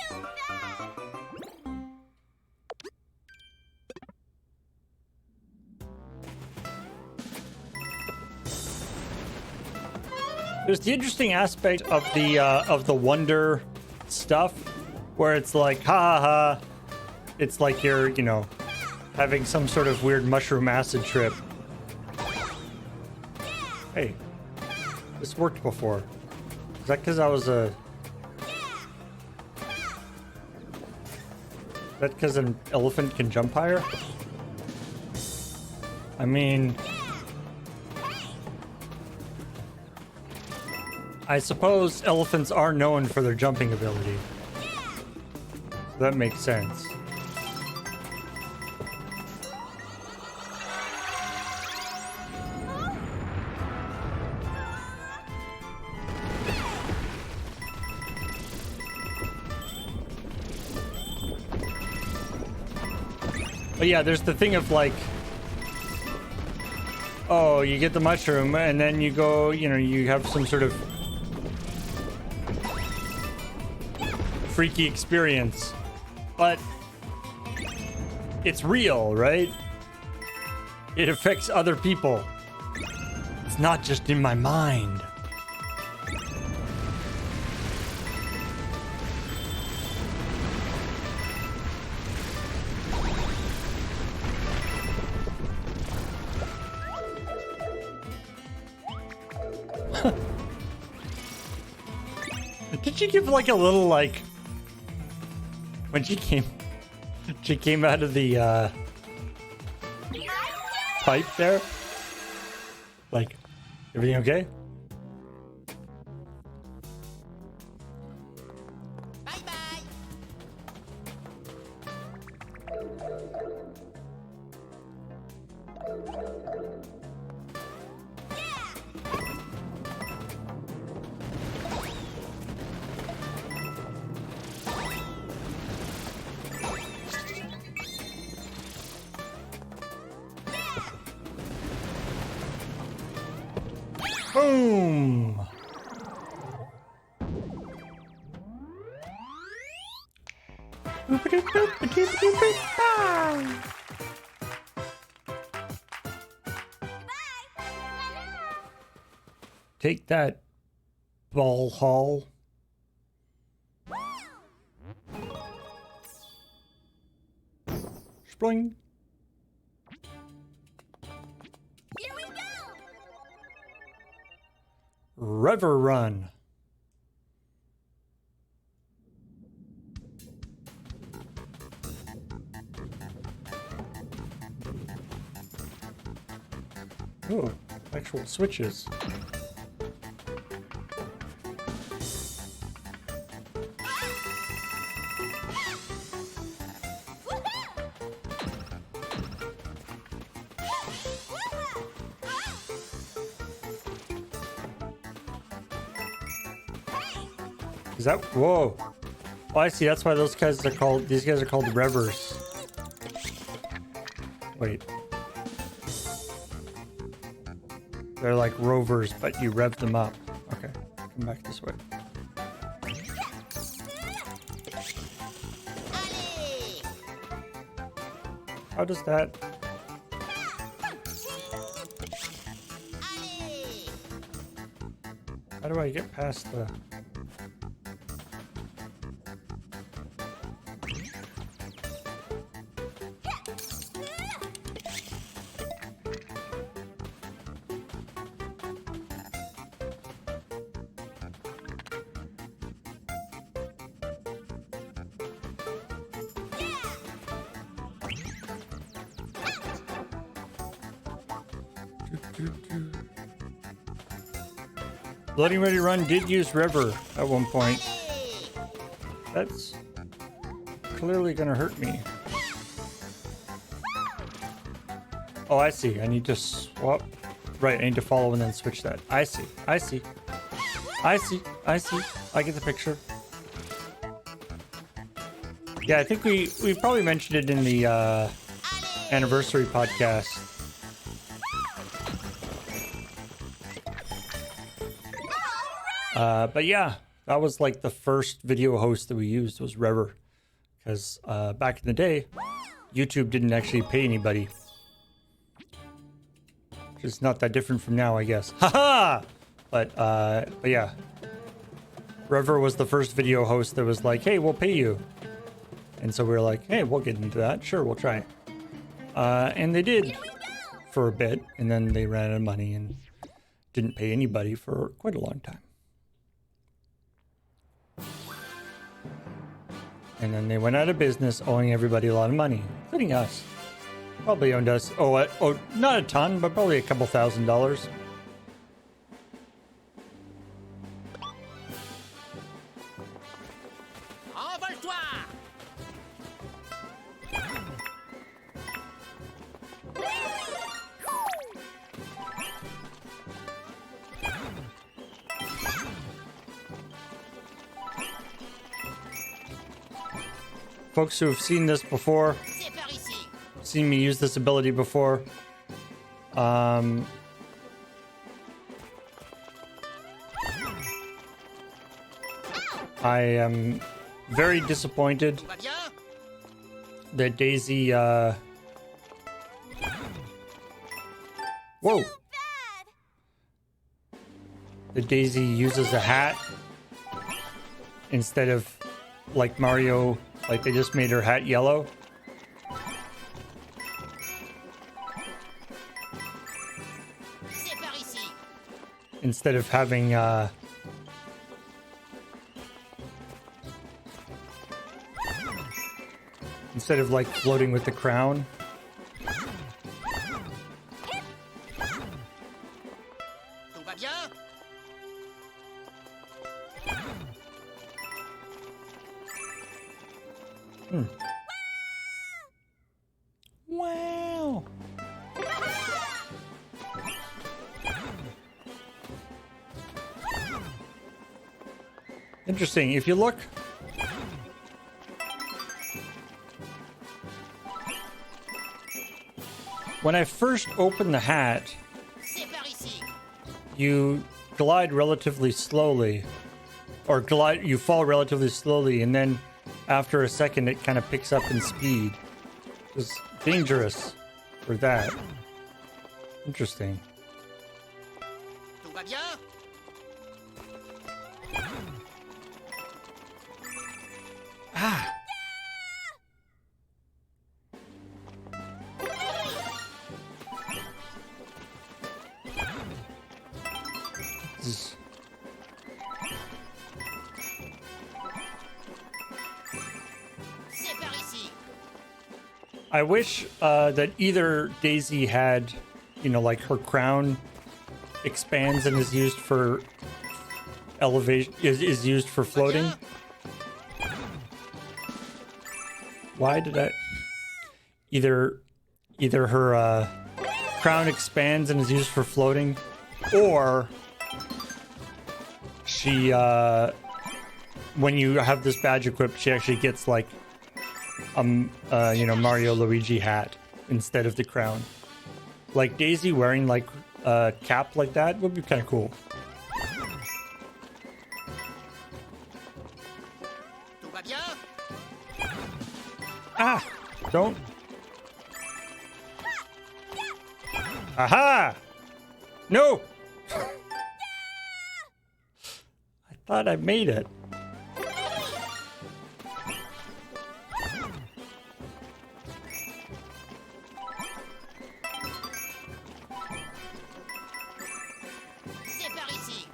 There's the interesting aspect of the wonder stuff, where it's like, ha ha ha, it's like you're, you know, having some sort of weird mushroom acid trip. Hey, this worked before. Is that because I was a? Is that because an elephant can jump higher? I mean, I suppose elephants are known for their jumping ability. So that makes sense. But yeah, there's the thing of like, oh, you get the mushroom and then you go, you know, you have some sort of freaky experience, but it's real, right? It affects other people. It's not just in my mind. Did she give like a little like when she came out of the pipe there? Like, everything okay? Bye-bye. Boom! Take that, ball haul. Spring. Here we go. River Run. Oh, actual switches. Is that, whoa. Oh, I see. That's why these guys are called revers. Wait. They're like rovers, but you rev them up. Okay, come back this way. Allez! How does that? Allez! How do I get past the? Bloody Ready Run did use River at one point. That's clearly gonna hurt me. Oh, I see. I need to swap. Right, I need to follow and then switch that. I see. I see. I see. I see. I get the picture. Yeah, I think we probably mentioned it in the anniversary podcast. But yeah, that was like the first video host that we used was Rever. Because back in the day, YouTube didn't actually pay anybody. Which is not that different from now, I guess. Haha! But yeah. Rever was the first video host that was like, hey, we'll pay you. And so we were like, hey, we'll get into that. Sure, we'll try. And they did for a bit. And then they ran out of money and didn't pay anybody for quite a long time. And then they went out of business, owing everybody a lot of money, including us. Probably owned us, not a ton, but probably a couple $1,000s. Envole-toi! Folks who have seen this before, C'est par ici. seen me use this ability before, I am very disappointed Tout va bien? that Daisy, whoa! That Daisy uses a hat instead of like Mario, like they just made her hat yellow. C'est par ici. Instead of having instead of like floating with the crown. Tout va bien? Wow. Interesting. If you look, when I first opened the hat, C'est par ici. you glide relatively slowly, or you fall relatively slowly, and then after a second it kind of picks up in speed. It's dangerous for that. Interesting. Tout va bien? Ah. This is I wish that either Daisy had, you know, like her crown expands and is used for elevation, is used for floating. Why did I? Either her crown expands and is used for floating, or she, when you have this badge equipped, she actually gets like you know, Mario Luigi hat instead of the crown. Like Daisy wearing like a cap like that would be kind of cool. Tout va bien? Ah! Don't. Aha! No! I thought I made it. C'est par ici.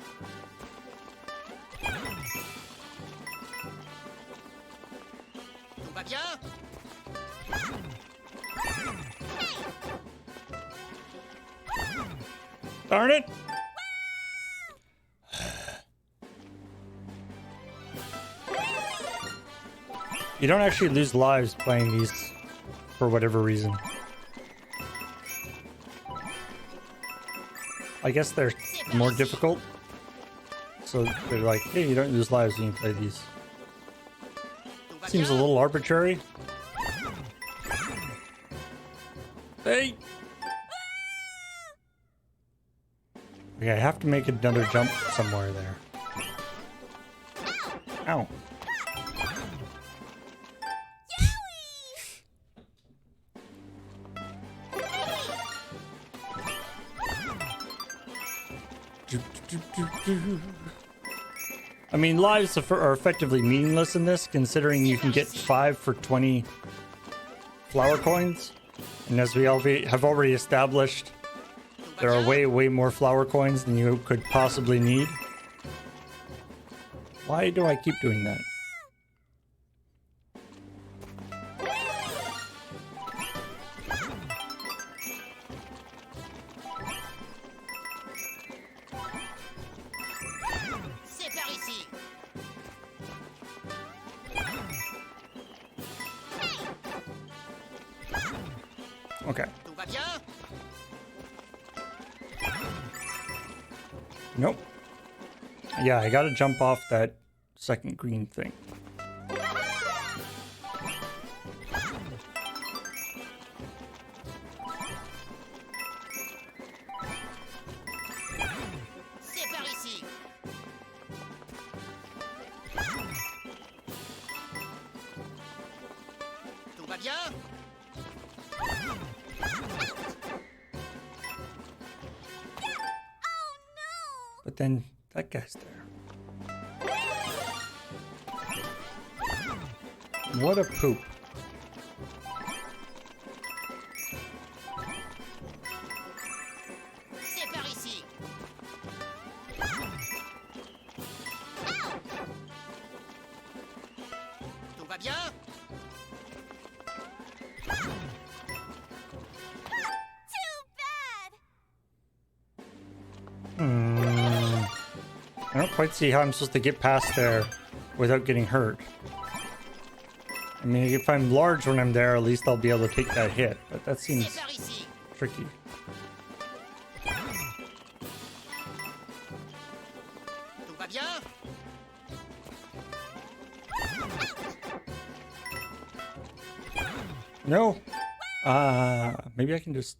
Tout va bien? Darn it! You don't actually lose lives playing these for whatever reason. I guess they're more difficult. So they're like, hey, you don't lose lives when you play these. Tout va Seems a bien? little arbitrary. Hey! Okay, I have to make another jump somewhere there. Ow. I mean, lives are effectively meaningless in this, considering you can get 5 for 20 flower coins. And as we have already established, there are way more flower coins than you could possibly need. Why do I keep doing that? C'est par ici. Okay. Tout va bien? Nope. Yeah, I gotta jump off that second green thing. C'est par ici. Tout va bien? But then that guy's there. What a poop. C'est par ici. Tout va bien? I don't quite see how I'm supposed to get past there without getting hurt. I mean, if I'm large when I'm there, at least I'll be able to take that hit. But that C'est seems par ici. tricky. Tout va bien? No. Maybe I can just...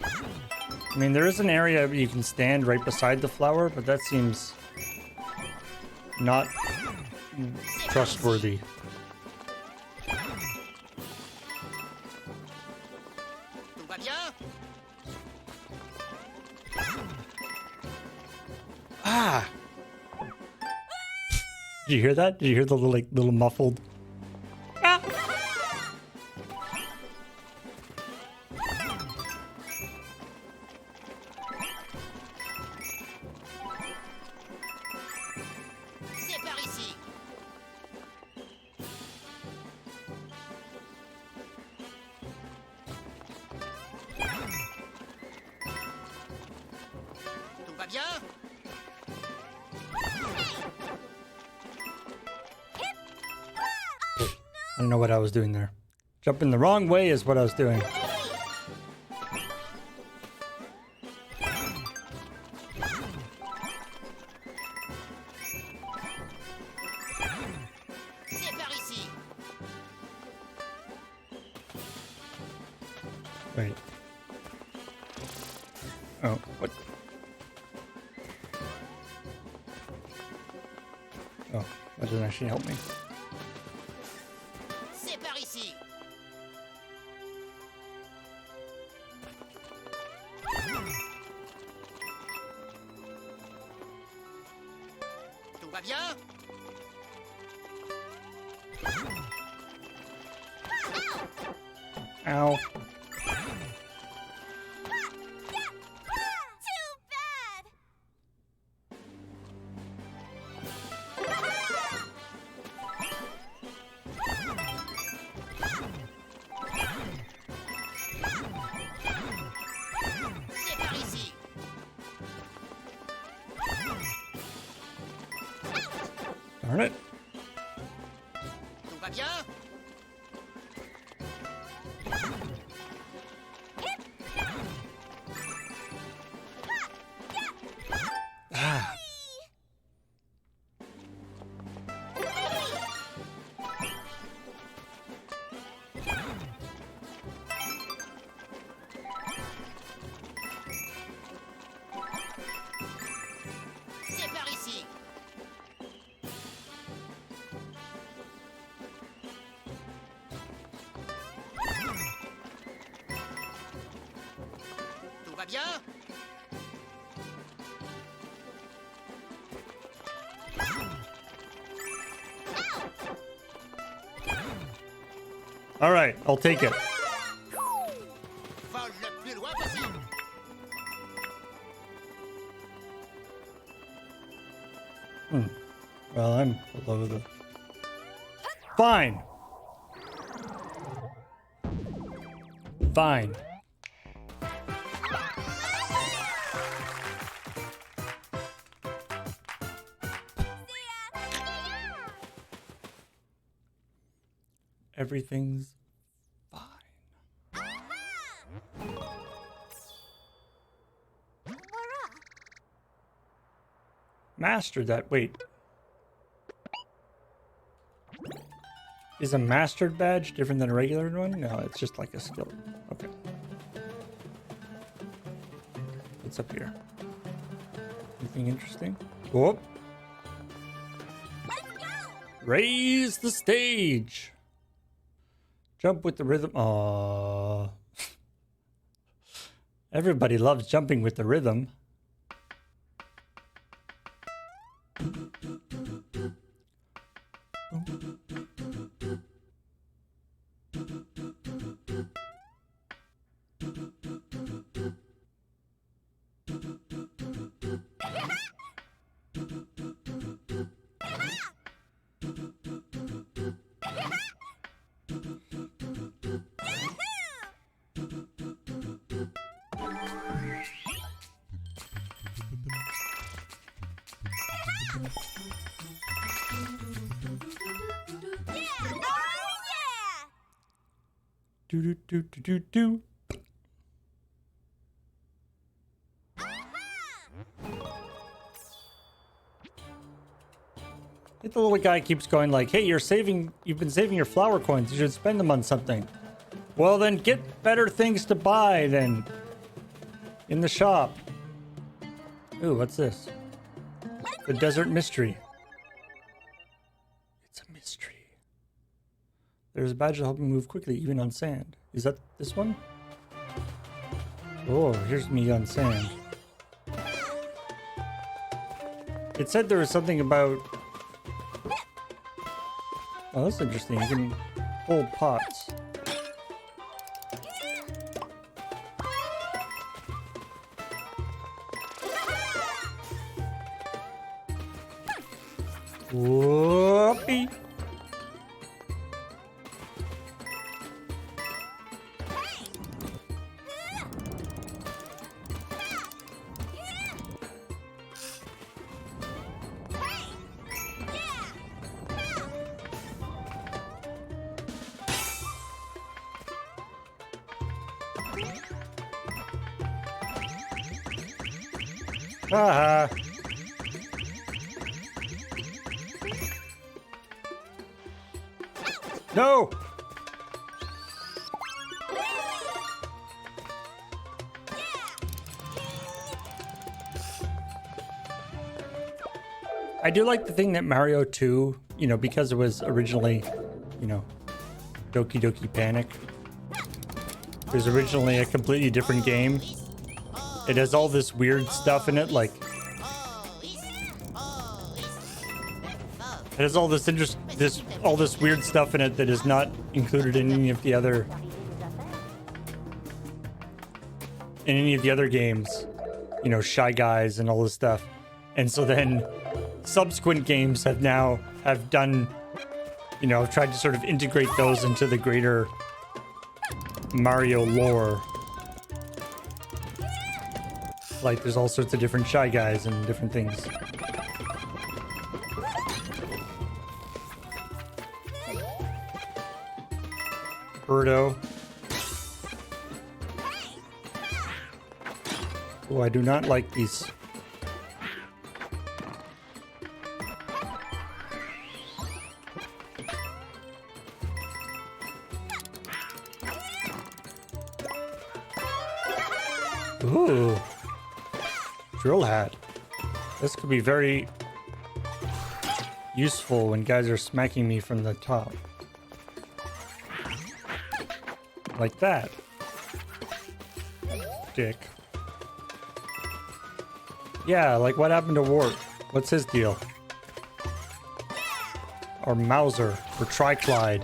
I mean, there is an area where you can stand right beside the flower, but that seems not trustworthy. Tout va bien? Ah! Did you hear that? Did you hear the little muffled? Ah! C'est par ici. va bien? I don't know what I was doing there. Jumping the wrong way is what I was doing. C'est par ici. Wait. Oh, what? Oh, that didn't actually help me. C'est par ici. Tout va bien? Ow. Too bad! C'est par ici. Darn it. Tout va bien? Ah. C'est par ici. Tout va bien? All right, I'll take it. Vole le plus loin possible. Well, I'm below the... Fine. Fine. Everything's fine. Mastered that. Wait. Is a mastered badge different than a regular one? No, it's just like a skill. Okay. What's up here? Anything interesting? Whoop. Raise the stage. Jump with the rhythm. Aww. Everybody loves jumping with the rhythm. Do do do do do do. The little guy keeps going like, "Hey, you've been saving your flower coins. You should spend them on something." Well, then get better things to buy then. In the shop. Ooh, what's this? The Desert Mystery. It's a mystery. There's a badge to help you move quickly, even on sand. Is that this one? Oh, here's me on sand. It said there was something about... Oh, that's interesting. You can hold pots. Whoopee. Haha. No! I do like the thing that Mario 2, you know, because it was originally, you know, Doki Doki Panic. It was originally a completely different game. It has all this weird stuff in it, like it has all this all this weird stuff in it that is not included in any of the other games. You know, Shy Guys and all this stuff. And so then subsequent games have done, you know, tried to sort of integrate those into the greater Mario lore. Like there's all sorts of different Shy Guys and different things. Birdo. Oh, I do not like these. Ooh. Drill hat. This could be very useful when guys are smacking me from the top. Like that. Dick. Yeah, like what happened to Wart? What's his deal? Or Mauser for Triclide.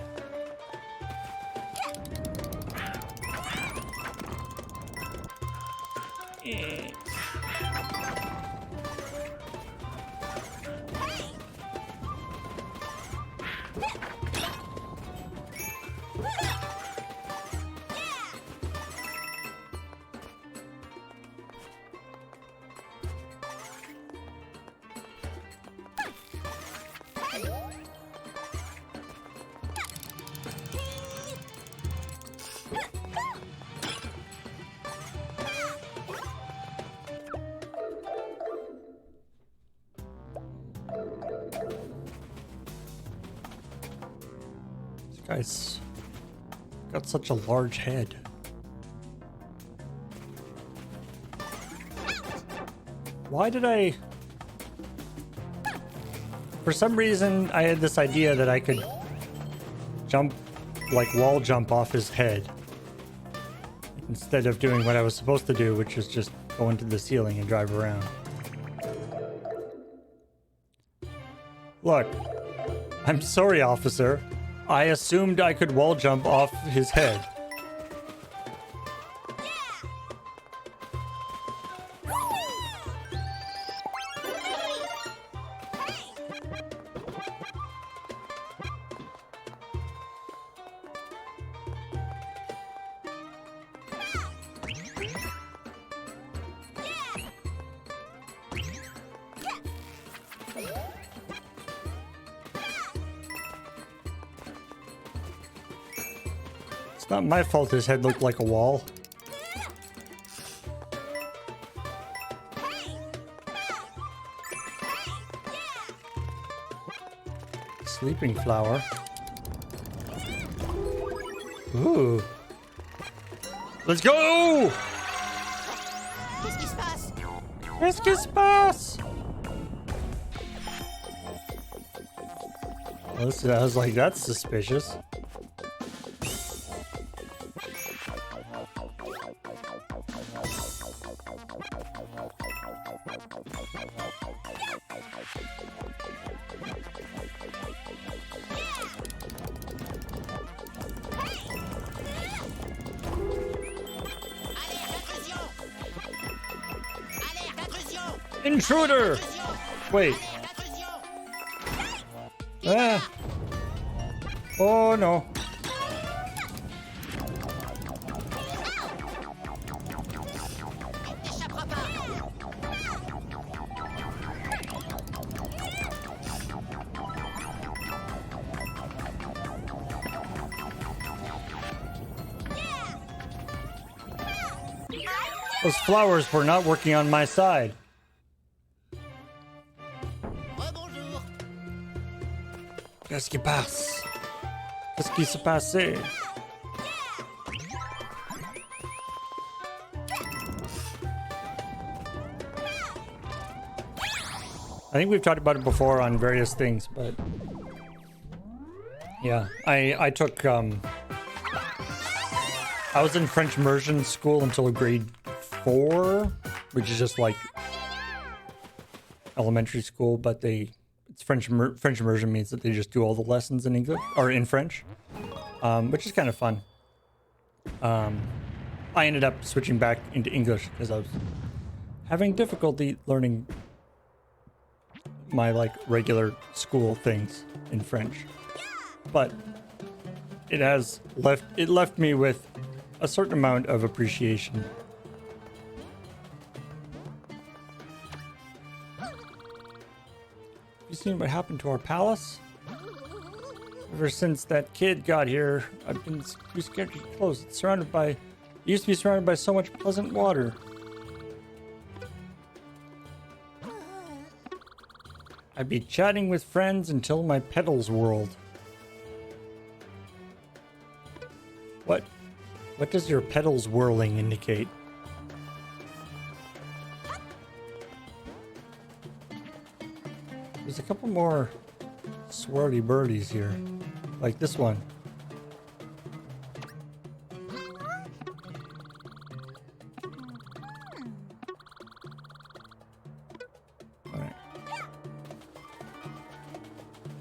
Guy's got such a large head. Why did I... For some reason, I had this idea that I could jump, like wall jump off his head. Instead of doing what I was supposed to do, which is just go into the ceiling and drive around. Look, I'm sorry, officer. I assumed I could wall jump off his head. It's not my fault his head looked like a wall. Sleeping flower. Ooh. Let's go! Qu'est-ce qui se passe? Qu'est-ce qui se passe? I was like, that's suspicious. Intruder! Wait. Ah. Oh no. Those flowers were not working on my side. Rebonjour. Qu'est-ce qui passe? Qu'est-ce qui s'est passé? I think we've talked about it before on various things, but yeah, I took I was in French immersion school until grade 4, which is just like elementary school, but it's French immersion means that they just do all the lessons in English or in French, which is kind of fun. I ended up switching back into English because I was having difficulty learning my like regular school things in French, but it left me with a certain amount of appreciation. You seen what happened to our palace? Ever since that kid got here, I've been too scared to get close. It's surrounded by, it used to be surrounded by so much pleasant water. I'd be chatting with friends until my petals whirled. What does your petals whirling indicate? There's a couple more swirly birdies here, like this one. Alright.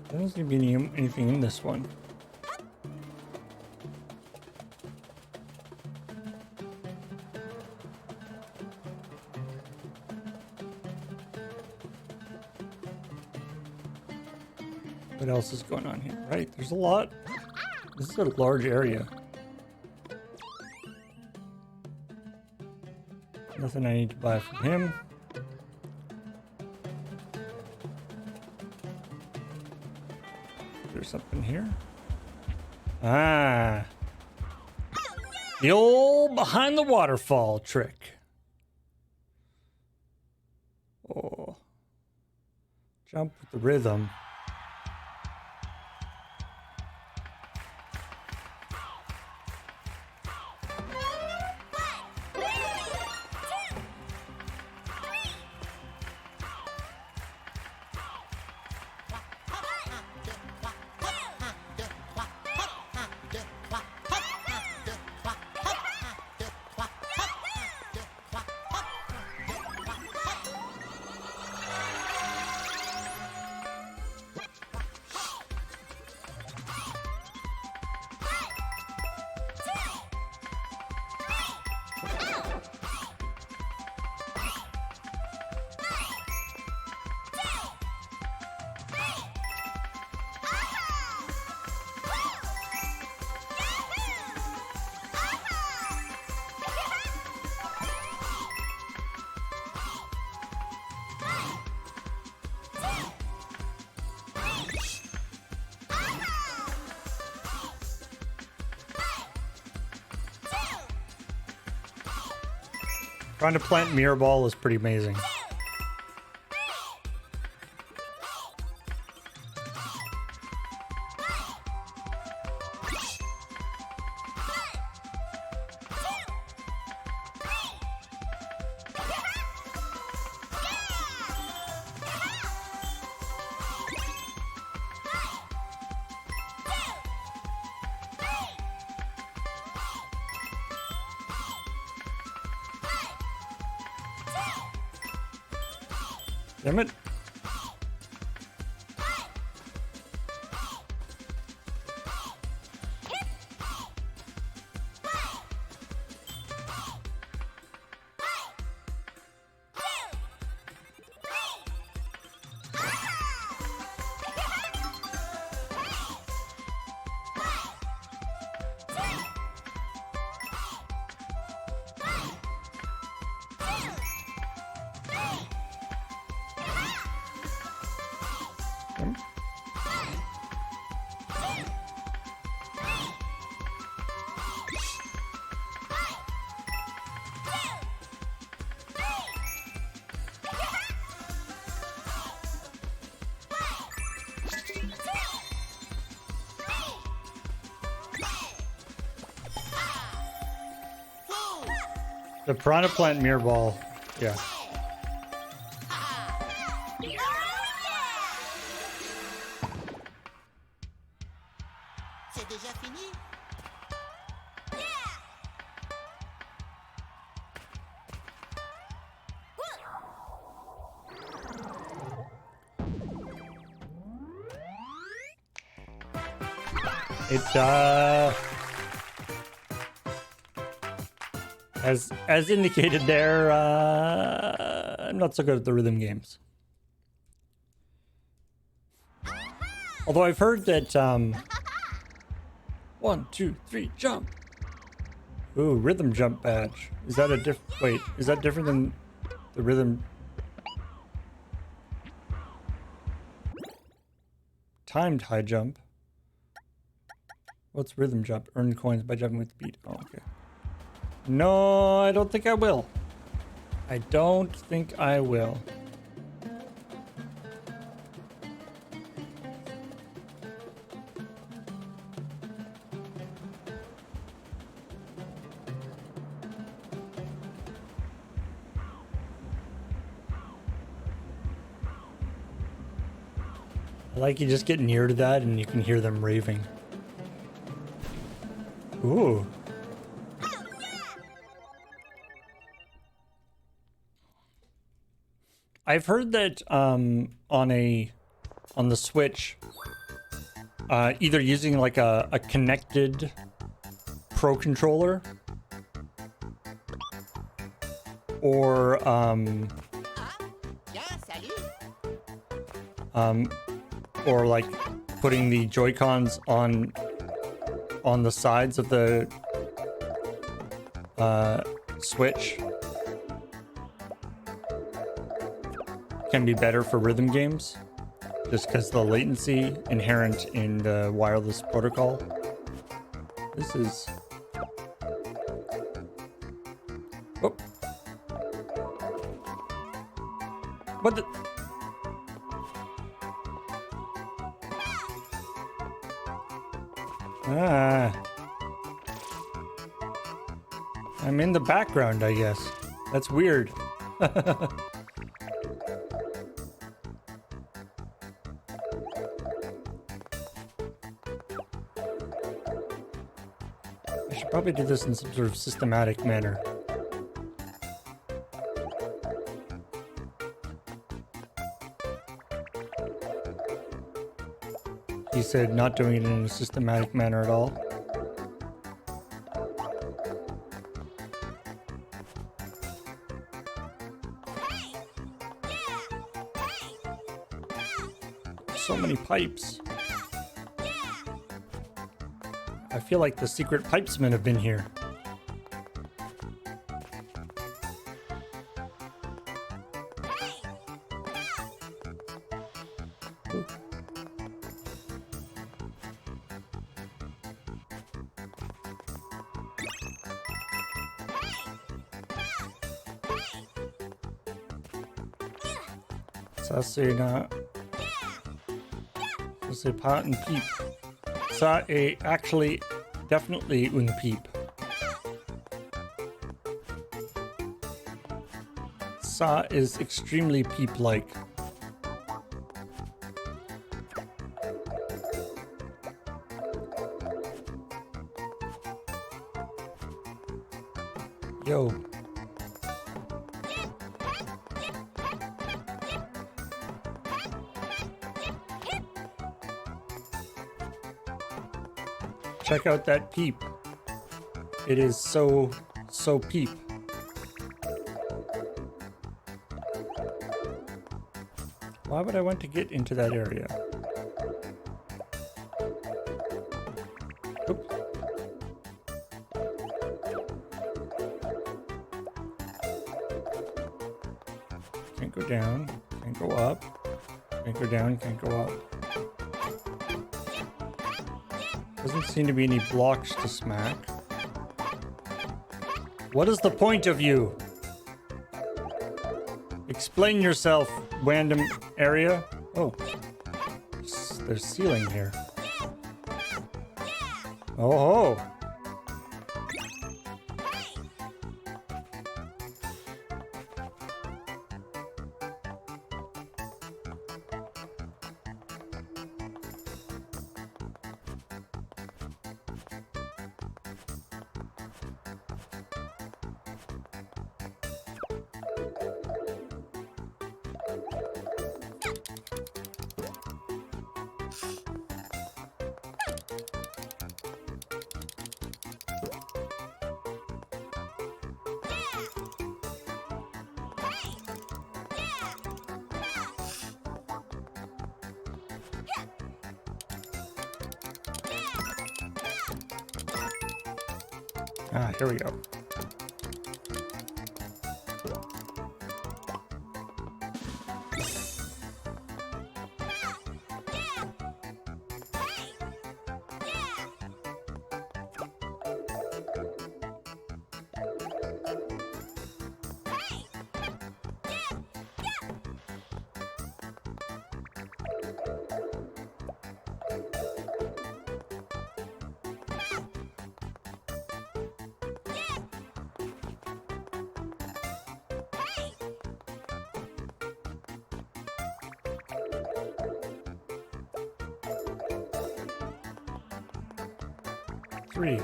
There doesn't seem to be anything in this one. What else is going on here? Right, there's a lot. This is a large area. Nothing I need to buy from him. There's something here. Ah. The old behind the waterfall trick. Oh. Jump with the rhythm. Trying to plant mirror ball is pretty amazing. Damn it. The piranha plant mirror ball. Yeah. C'est déjà fini? It as indicated there, I'm not so good at the rhythm games. Although I've heard that 1, 2, 3, jump. Ooh, rhythm jump badge. Is that a wait, is that different than the rhythm? Timed high jump. What's rhythm jump? Earn coins by jumping with the beat. Oh, okay. No, I don't think I will. I don't think I will. I like you just get near to that and you can hear them raving. Ooh. I've heard that on the Switch, either using like a connected Pro controller or or like putting the Joy-Cons on the sides of the Switch can be better for rhythm games, just because the latency inherent in the wireless protocol. This is... Oh. What the... Ah. I'm in the background, I guess. That's weird. I should probably do this in some sort of systematic manner. He said not doing it in a systematic manner at all. So many pipes. I feel like the secret pipesmen have been here. Ooh. Ça c'est pas une pipe. Ça est actually definitely une pipe. Ça is extremely peep-like. Yo. Check out that peep. It is so peep. Why would I want to get into that area? Oops. Can't go down, can't go up, can't go down, can't go up. Doesn't seem to be any blocks to smack. What is the point of you? Explain yourself, random area. Oh, there's ceiling here. Oh, Ah, here we go. Three.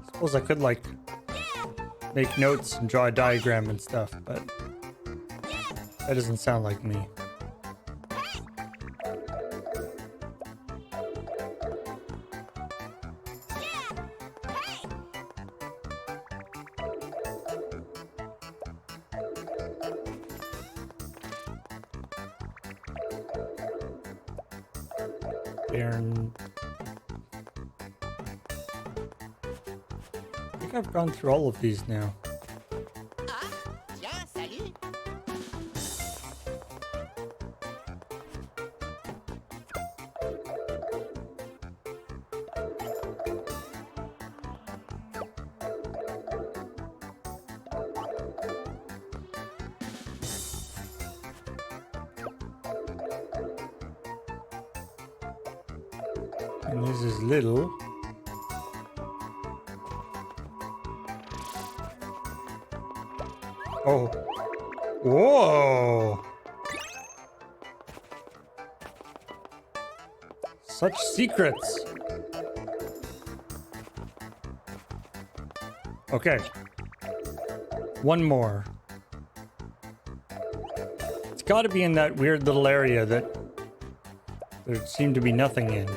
Suppose I could like make notes and draw a diagram and stuff, but that doesn't sound like me. Bairn. I think I've gone through all of these now. Ah, tiens, salut. And this is little. Oh. Whoa. Such secrets. Okay. One more. It's got to be in that weird little area that there seemed to be nothing in.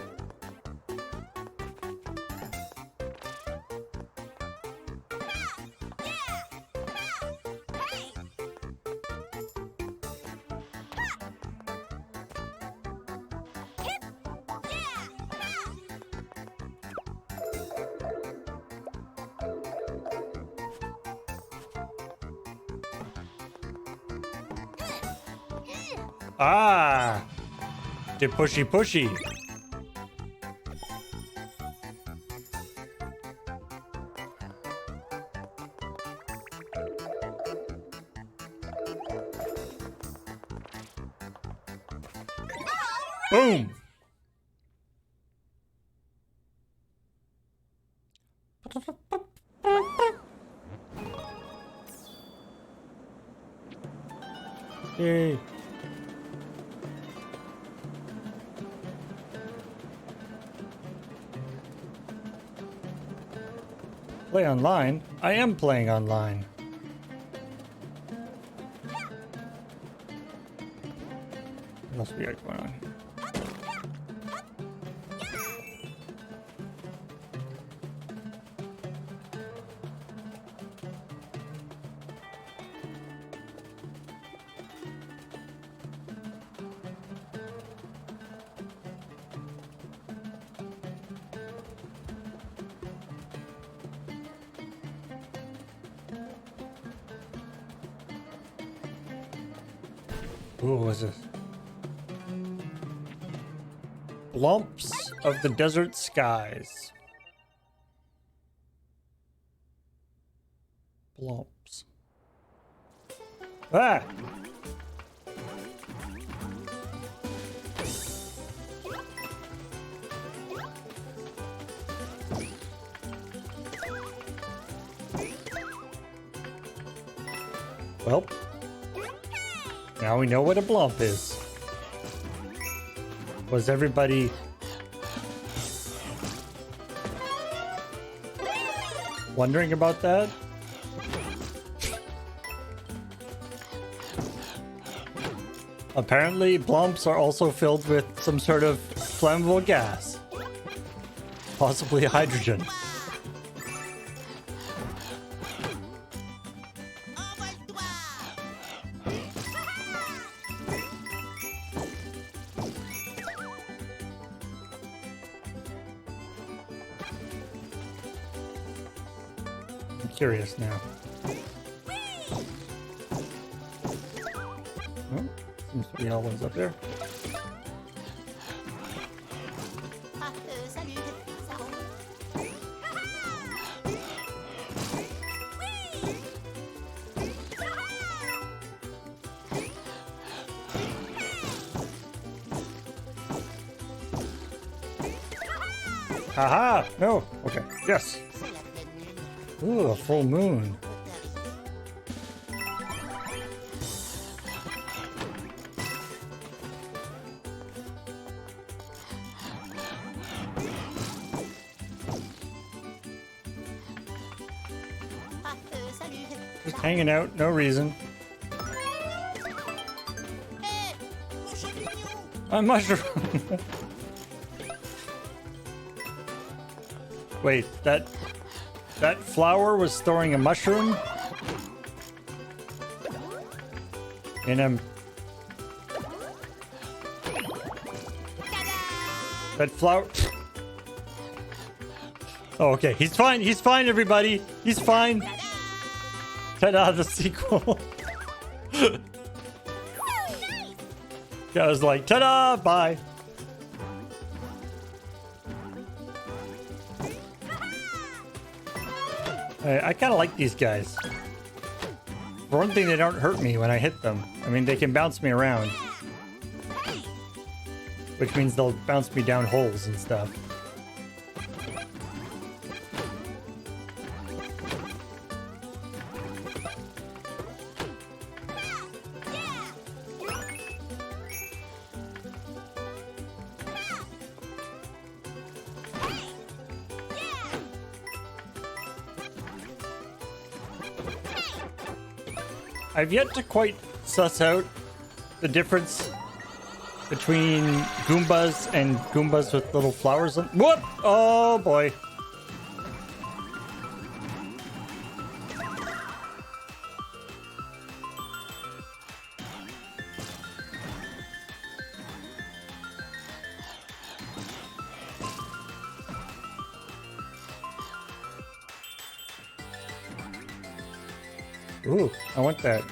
Ah! The pushy pushy. Boom! Yay. Play online? I am playing online. What else we got going on? Ooh, what was this? Blumps of the desert skies. Blumps. Ah! Well, now we know what a blump is. Was everybody wondering about that? Apparently, blumps are also filled with some sort of flammable gas. Possibly hydrogen. Envole-toi. curious now. Oh, seems to be all ones up there. Ah, salut, ça roule. Haha! No! Okay. Yes! C'est la pleine lune. Ooh, a full moon. Ah, salut. Just hanging out, no reason. Hé, mon champignon. A mushroom! Wait, that flower was storing a mushroom? And that flower. Oh, okay. He's fine, everybody. He's fine. Ta-da, the sequel. I was like, ta-da, bye. I kind of like these guys. For one thing, they don't hurt me when I hit them. I mean, they can bounce me around. Which means they'll bounce me down holes and stuff. I've yet to quite suss out the difference between Goombas and Goombas with little flowers on. Whoop! Oh boy. Ooh, I want that.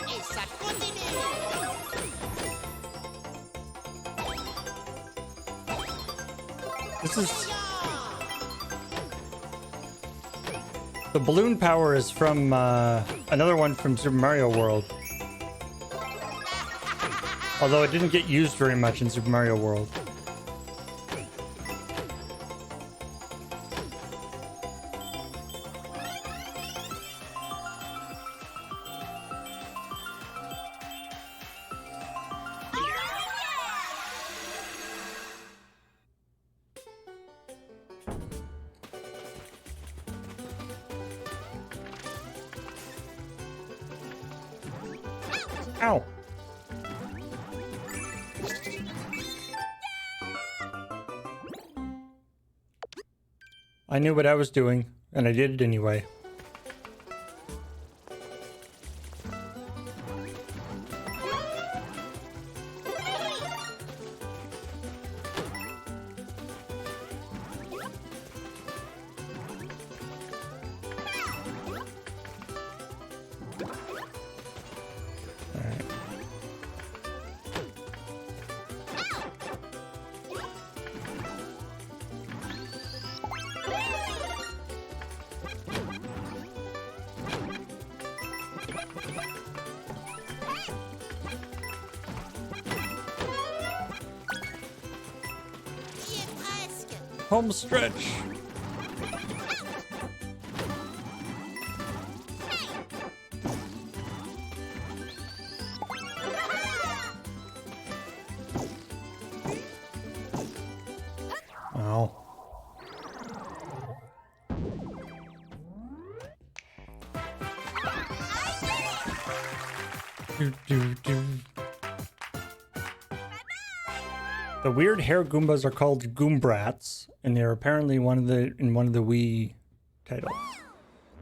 Et ça continue. This is... The balloon power is from another one from Super Mario World. Although it didn't get used very much in Super Mario World. Ow! I knew what I was doing, and I did it anyway. Alright. Home stretch. Oh. The weird hair Goombas are called Goombrats, and they're apparently in one of the Wii titles.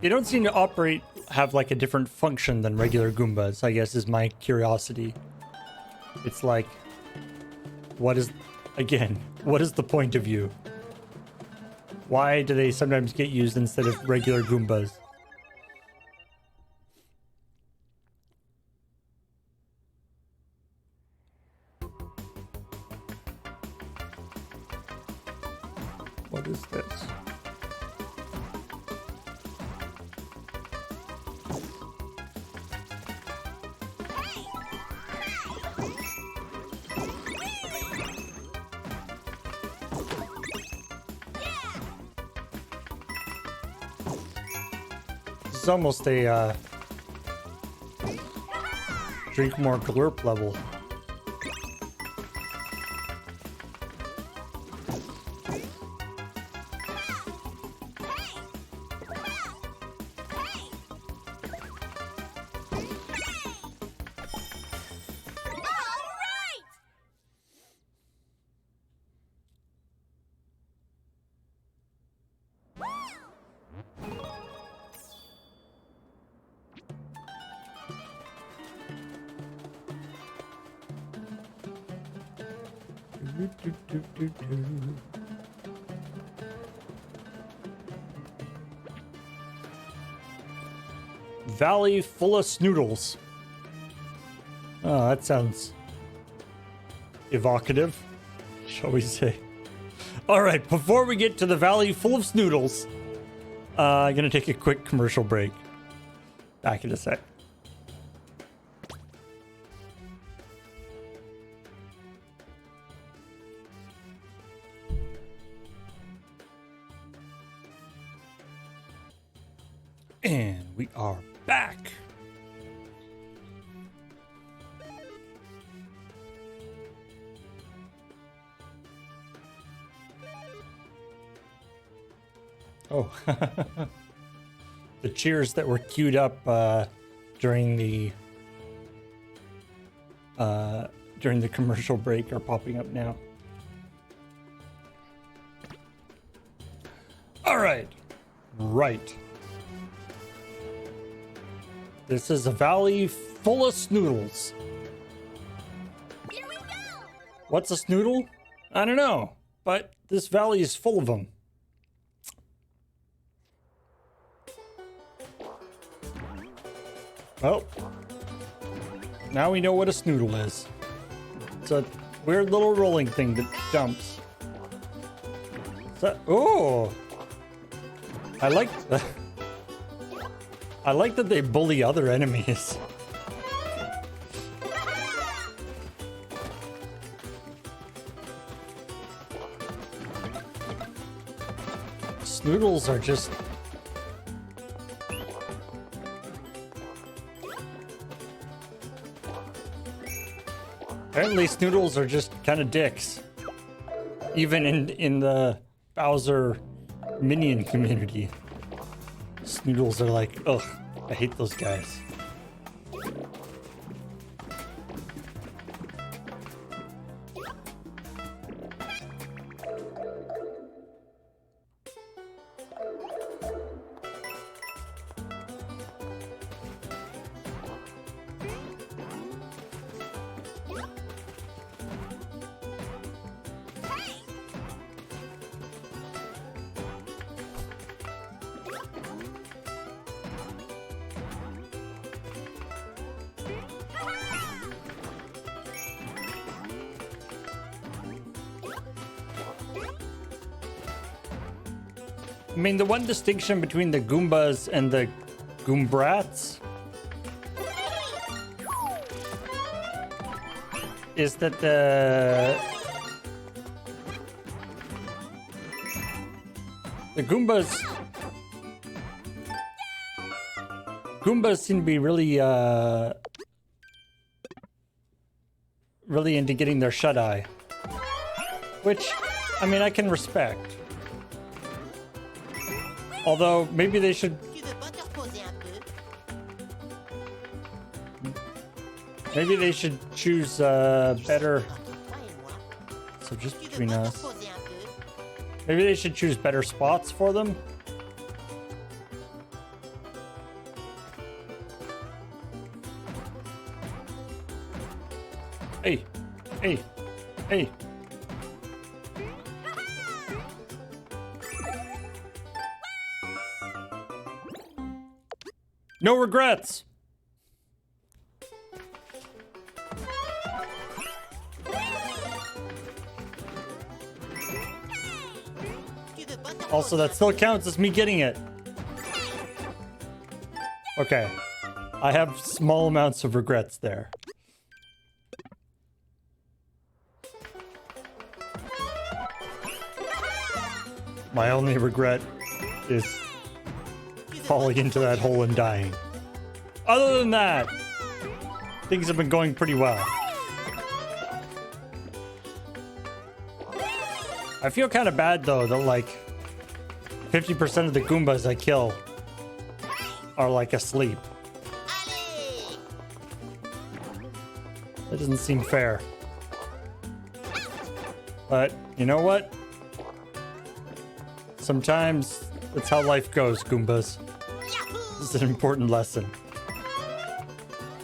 They don't seem to have like a different function than regular Goombas, I guess is my curiosity. It's like, what is the point of you? Why do they sometimes get used instead of regular Goombas? What is this? This is almost a drink more glurp level. Valley full of snoodles. Oh, that sounds evocative, shall we say. All right, before we get to the valley full of snoodles, I'm gonna take a quick commercial break. Back in a sec. And we are back. Oh, the cheers that were queued up during the commercial break are popping up now. All right, right. This is a valley full of snoodles. Here we go! What's a snoodle? I don't know, but this valley is full of them. Well, now we know what a snoodle is. It's a weird little rolling thing that jumps. So, oh! I like that they bully other enemies. Snoodles are just... Apparently Snoodles are just kind of dicks. Even in the Bowser minion community. Snoodles are like, ugh, I hate those guys. I mean, the one distinction between the Goombas and the Goombrats is that The Goombas seem to be really really into getting their shut-eye. Which, I mean, I can respect. Although, maybe they should... Tu veux pas te reposer un peu? Maybe they should choose better... Entre toi et moi, So just tu veux between pas te us. reposer un peu? Maybe they should choose better spots for them. Hey, hey, hey. No regrets. Tu veux pas te Also, reposer that un still counts as me getting it. Okay. I have small amounts of regrets there. My only regret is falling into that hole and dying. Other than that, things have been going pretty well. I feel kind of bad though that like 50% of the Goombas I kill are like asleep. Allez! That doesn't seem fair. But you know what? Sometimes that's how life goes, Goombas. This is an important lesson.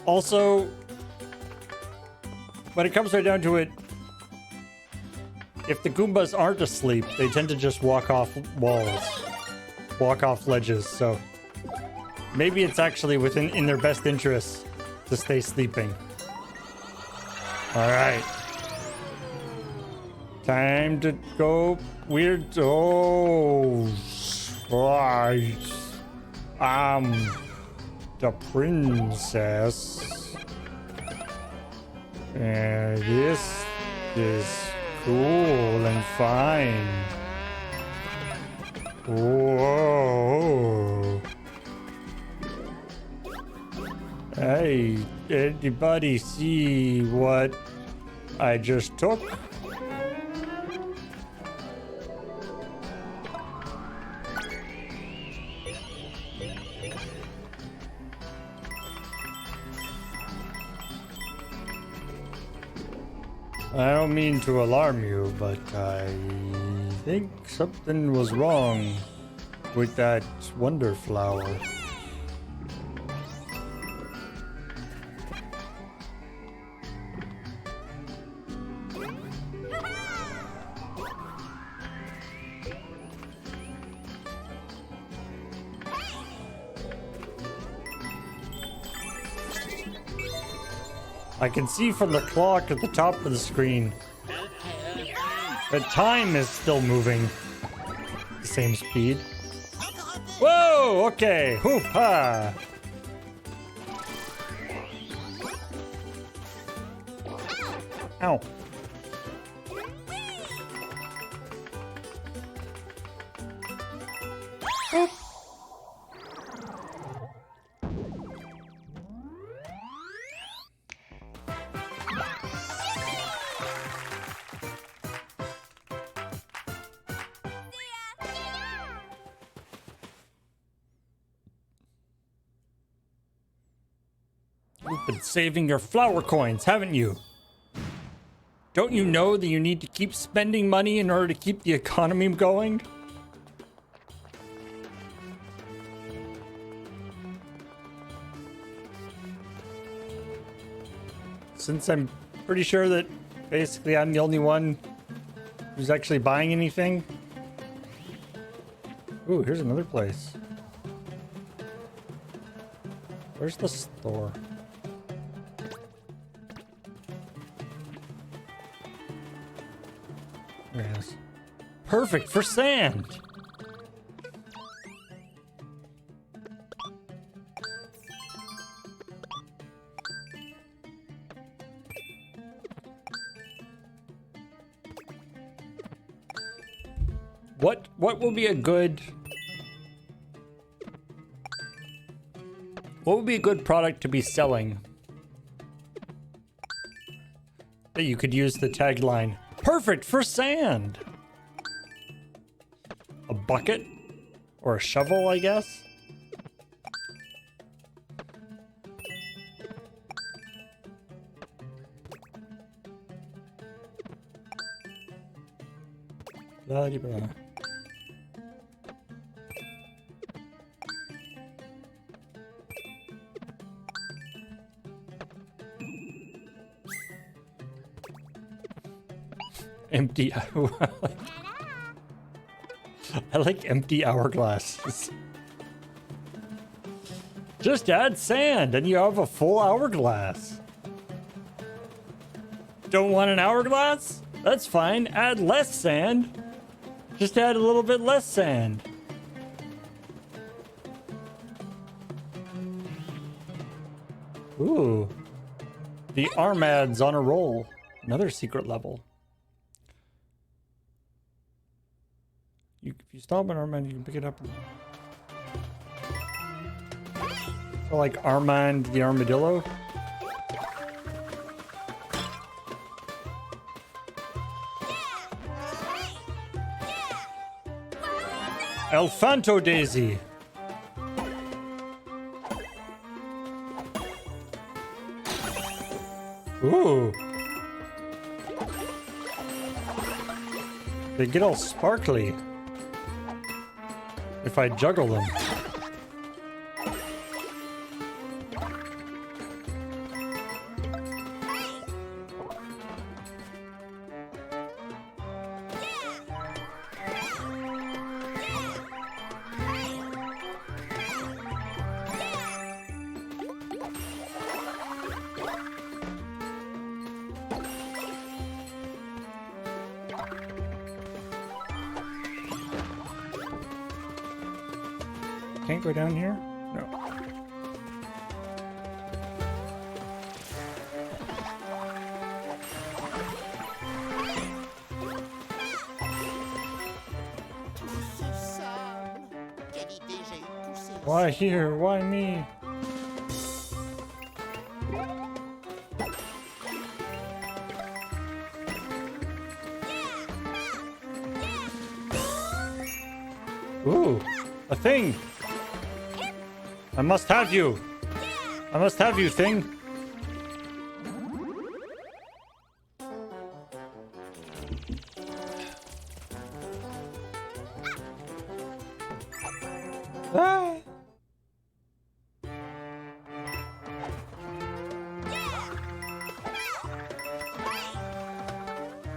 Also, when it comes right down to it, if the Goombas aren't asleep, they tend to just walk off walls, walk off ledges, so maybe it's actually in their best interests to stay sleeping. Alright. Time to go weird. Oh, right. The princess. And this is cool and fine. Whoa. Hey, anybody see what I just took? I don't mean to alarm you, but I think something was wrong with that wonder flower. I can see from the clock at the top of the screen that time is still moving the same speed. Whoa, okay, hoop-ha! Ow. Oop. You've been saving your flower coins, haven't you? Don't you know that you need to keep spending money in order to keep the economy going? Since I'm pretty sure that basically I'm the only one who's actually buying anything. Ooh, here's another place. Where's the store? There it is. Perfect for sand! What will be a good... What would be a good product to be selling? That you could use the tagline, perfect for sand! A bucket? Or a shovel, I guess? Blah-de-blah. Empty. I like empty hourglasses. Just add sand and you have a full hourglass. Don't want an hourglass? That's fine. Add less sand. Just add a little bit less sand. Ooh. The Armad's on a roll. Another secret level. If you stop an Armand, you can pick it up. So like Armand the Armadillo? Elfanto Daisy. Ooh. They get all sparkly if I juggle them. Can't go down here? No. Why here? Why me? Ooh, a thing! I must have you! I must have you, thing! Ah!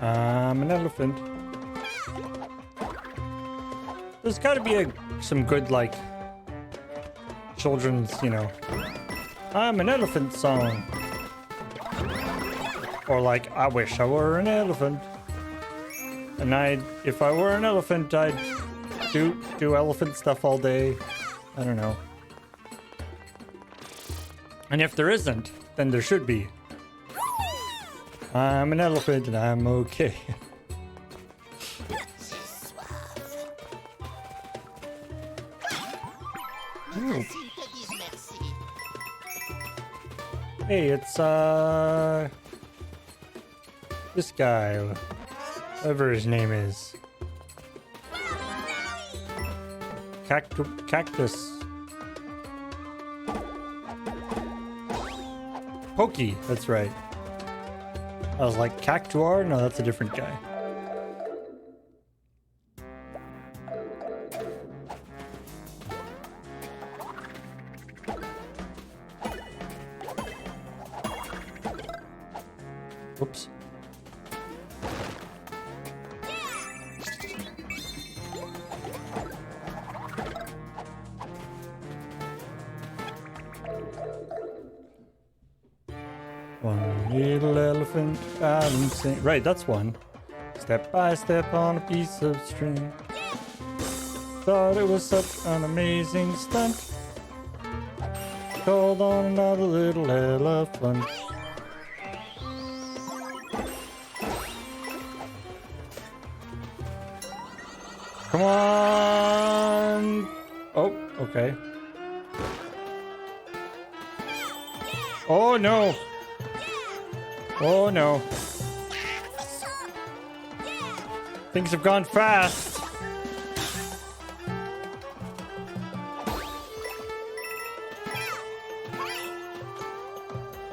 I'm an elephant. There's gotta be some good, like, children's, you know, I'm an elephant song. Or like, I wish I were an elephant. And if I were an elephant, I'd do elephant stuff all day. I don't know. And if there isn't, then there should be. I'm an elephant and I'm okay. Ooh. Hey, it's this guy, whatever his name is. Cactus. Pokey, that's right. I was like, Cactuar? No, that's a different guy. Whoops. One little elephant balancing. Right, that's one. Step by step on a piece of string. Thought it was such an amazing stunt. Called on another little elephant. Come on. Oh, okay. Oh no. Oh no. Things have gone fast.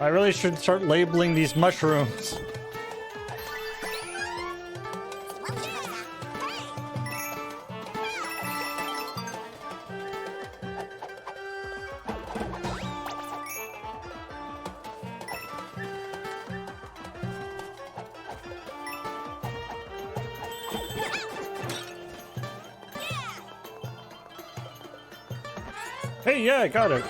I really should start labeling these mushrooms. Hey, yeah, I got it.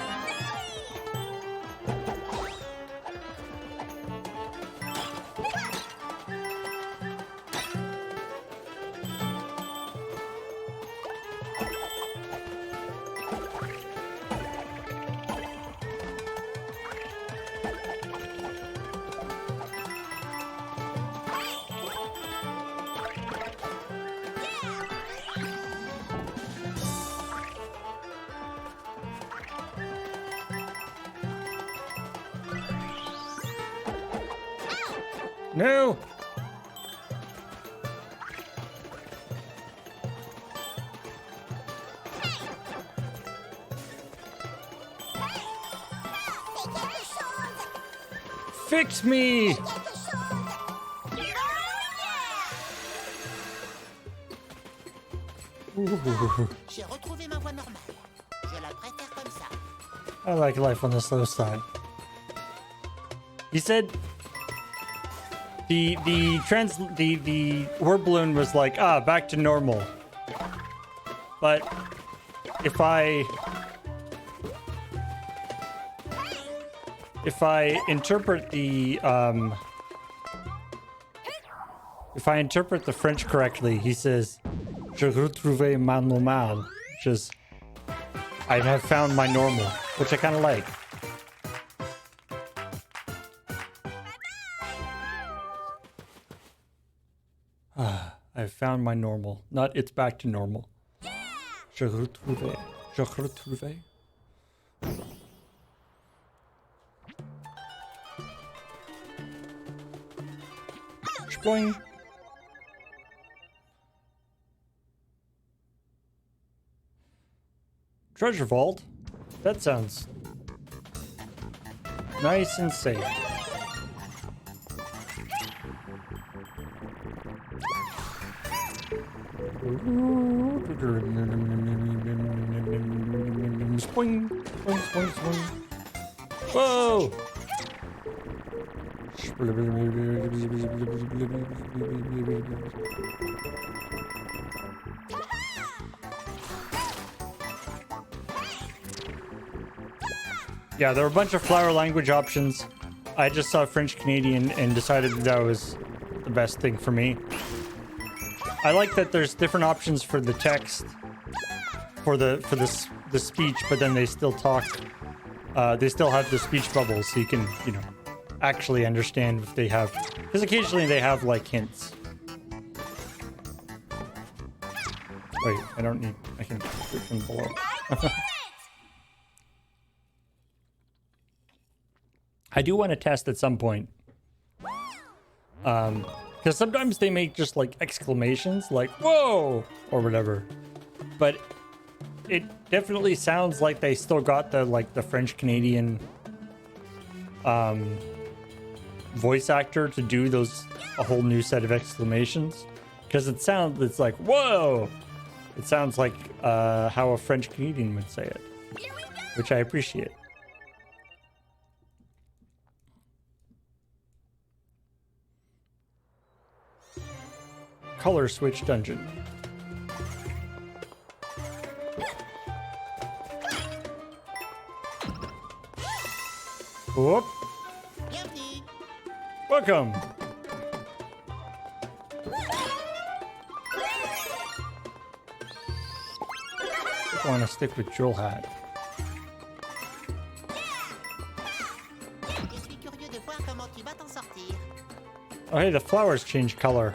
No! Fix me! J'ai retrouvé ma voix normale. Je la préfère comme ça. I like life on the slow side. He said the word balloon was like, back to normal. But if I interpret the French correctly, he says, "Je retrouve ma normale," which is, I have found my normal, which I kind of like. I've found my normal, not it's back to normal. Je retrouve. Je retrouve. Boing. Treasure vault? That sounds nice and safe. Swing, swing, swing, swing. Whoa! Yeah, there were a bunch of flower language options. I just saw French Canadian and decided that was the best thing for me. I like that there's different options for the text, for the speech, but then they still talk. They still have the speech bubbles, so you can, actually understand if they have, because occasionally they have like hints. Wait, I can do it from below. I do want to test at some point. Because sometimes they make just like exclamations like, whoa, or whatever. But it definitely sounds like they still got the French Canadian voice actor to do a whole new set of exclamations. Because it's like, whoa! It sounds like how a French Canadian would say it, which I appreciate. Color switch dungeon. Whoop. Bienvenue. Welcome. I want to stick with Jewel Hat. Je suis curieux de voir comment tu vas t'en sortir. Oh, hey, the flowers change color.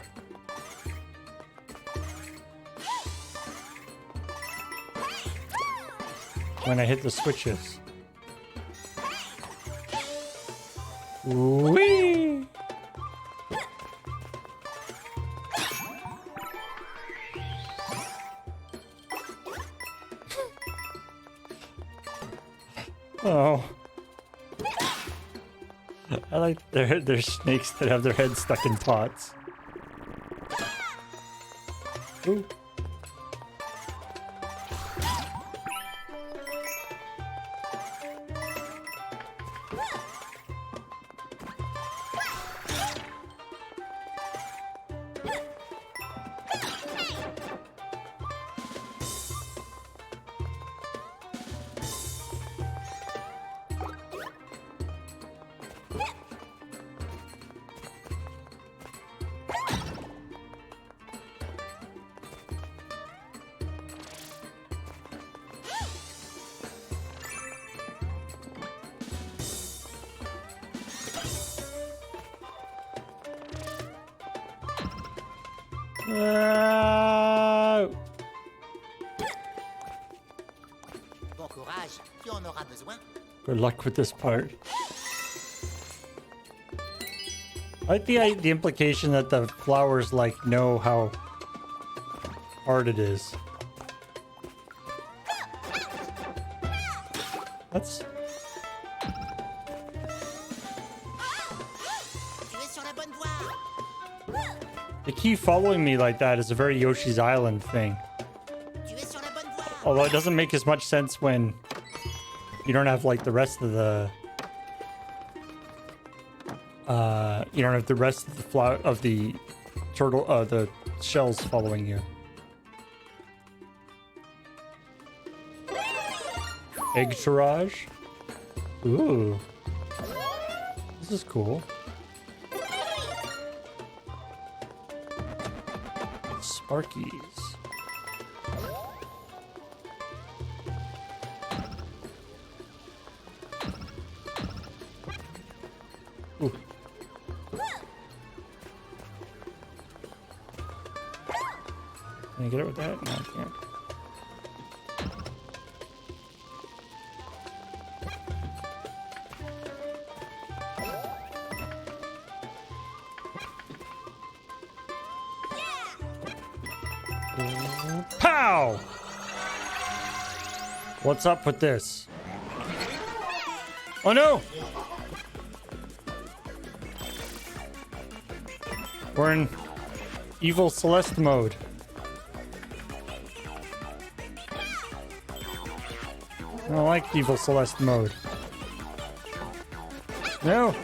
when I hit the switches. Whee! Oh. I like there's snakes that have their heads stuck in pots. Ooh. Bon courage, tu en auras besoin. Good luck with this part. I like the implication that the flowers like know how hard it is. That's Tu es sur la bonne voie. they keep following me like that is a very Yoshi's Island thing. Tu es sur la bonne voie. Although it doesn't make as much sense when you don't have like the rest of the you don't have the rest of the turtle the shells following you. Egg Shirage. Ooh. This is cool. Sparkies. Ooh. Can I get it with that? No, I can't. Pow! What's up with this? Oh no! We're in evil Celeste mode. I don't like evil Celeste mode. No!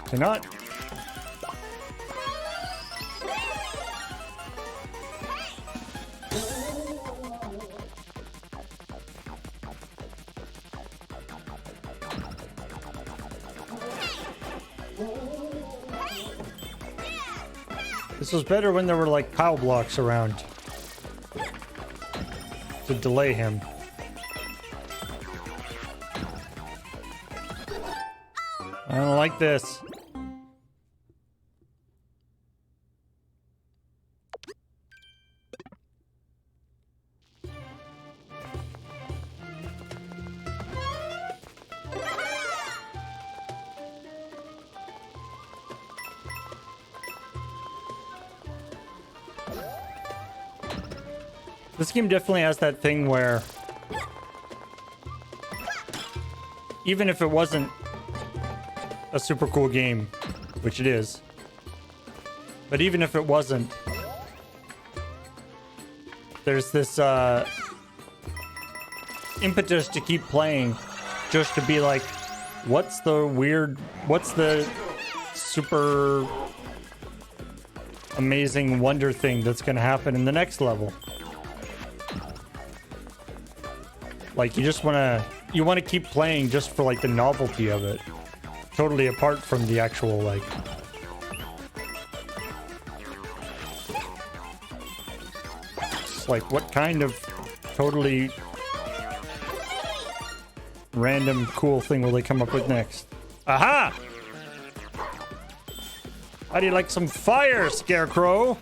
Cannot. This was better when there were like POW blocks around to delay him. I don't like this. This game definitely has that thing where even if it wasn't a super cool game, which it is, but even if it wasn't, there's this impetus to keep playing just to be like, what's the super amazing wonder thing that's going to happen in the next level? Like, you want to keep playing just for like the novelty of it, totally apart from the actual like it's like what kind of totally random cool thing will they come up with next? Aha! How do you like some fire, Scarecrow?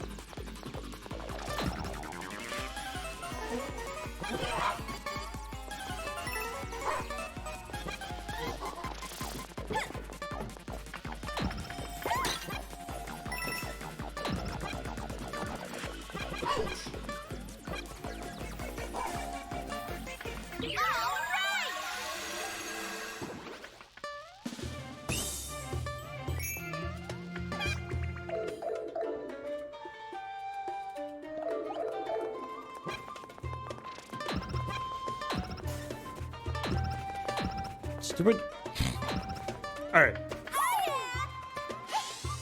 Stupid. All right.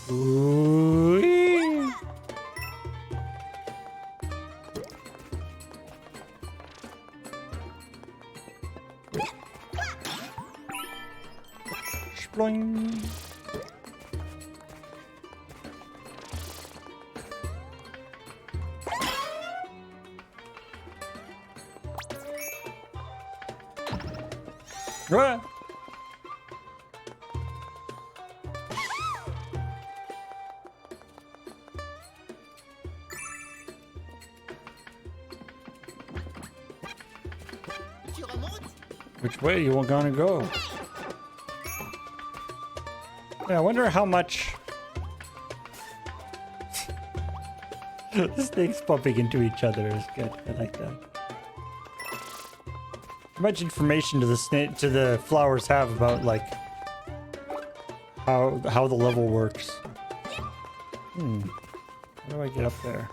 Ooh-wee. Sploing. Right. Tu remontes? Which way you gonna go? Yeah, I wonder how much the snakes bumping into each other is good. I like that. How much information do the flowers have about like how the level works? How do I get up there?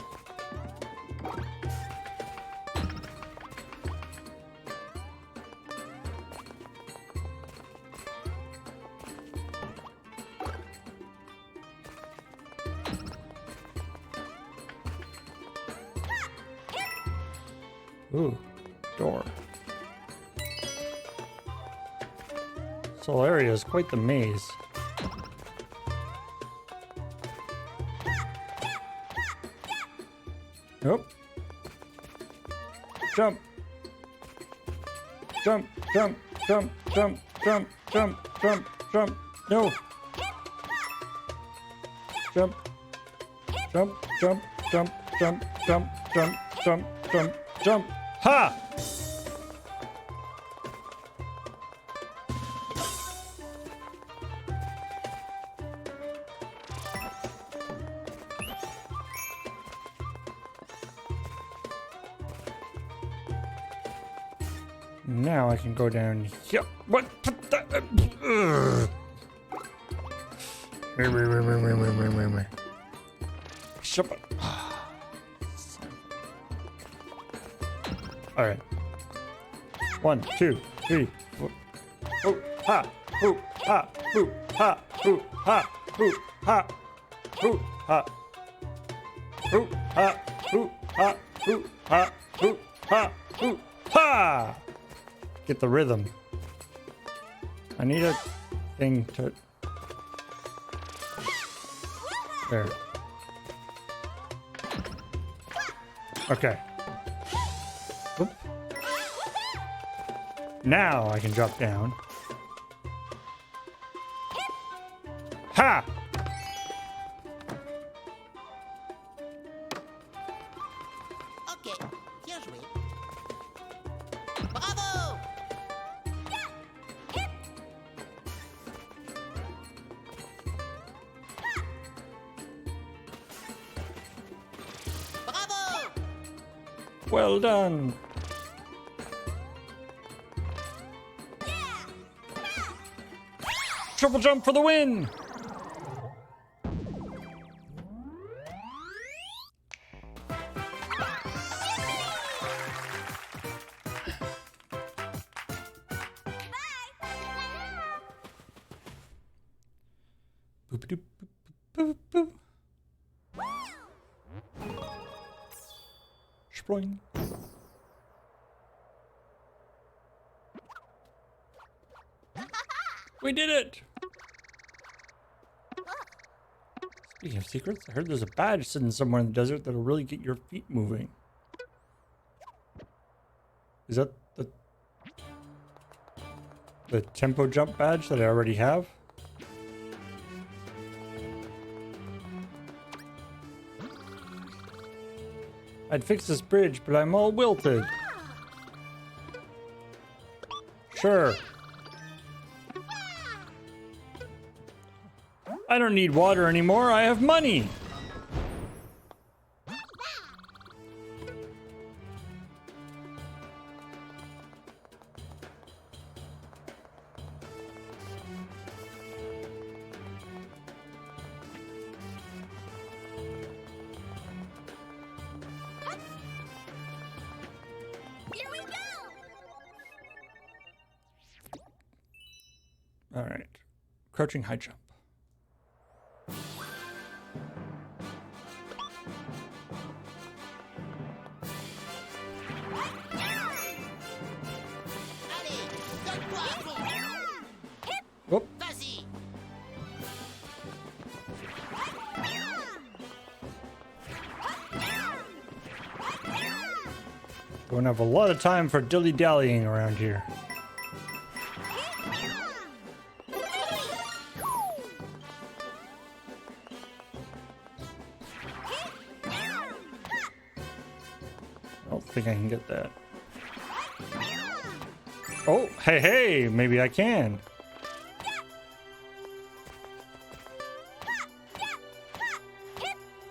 Ooh, door. This whole area is quite the maze. Nope. Jump. Jump, jump, jump, jump, jump, jump, jump, jump. No. Jump. Jump, jump, jump, jump, jump, jump, jump, jump, jump. Ha! Now I can go down here. What? Shut up. All right. 1, 2, 3, 4. Oh, ha, hoo, ha, hoo, ha, hoo, ha, hoo, ha, hoo, ha, hoo, ha, hoo, ha, hoo, ha, hoo, ha, hoo, ha. Get the rhythm. I need a thing to. There. Okay. Oop. Now I can drop down. Ha! Ok, bien joué. Bravo! Bravo! Well done. Triple jump for the win! Boop-a-doop, boop, boop, boop. Sploing. We did it! Speaking of secrets, I heard there's a badge sitting somewhere in the desert that'll really get your feet moving. Is that the tempo jump badge that I already have? I'd fix this bridge, but I'm all wilted. Sure. I don't need water anymore. I have money. Here we go! All right. Crouching high jump. Allez, donne-moi un coup! Whoop. Vas-y! Don't have a lot of time for dilly-dallying around here. I don't think I can get that. Oh, hey, hey, maybe I can.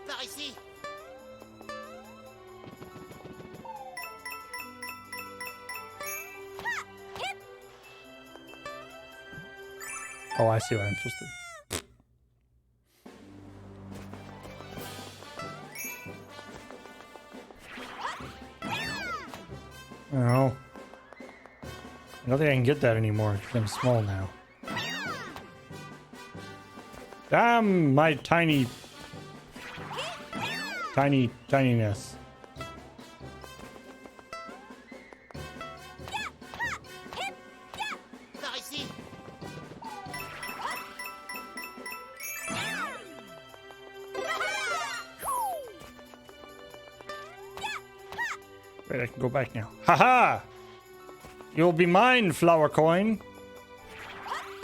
Par ici! Oh, I see what I'm supposed to do. Oh. I don't think I can get that anymore because I'm small now. Damn my tininess. Par ici! Wait, I can go back now. Haha! You'll be mine, flower coin.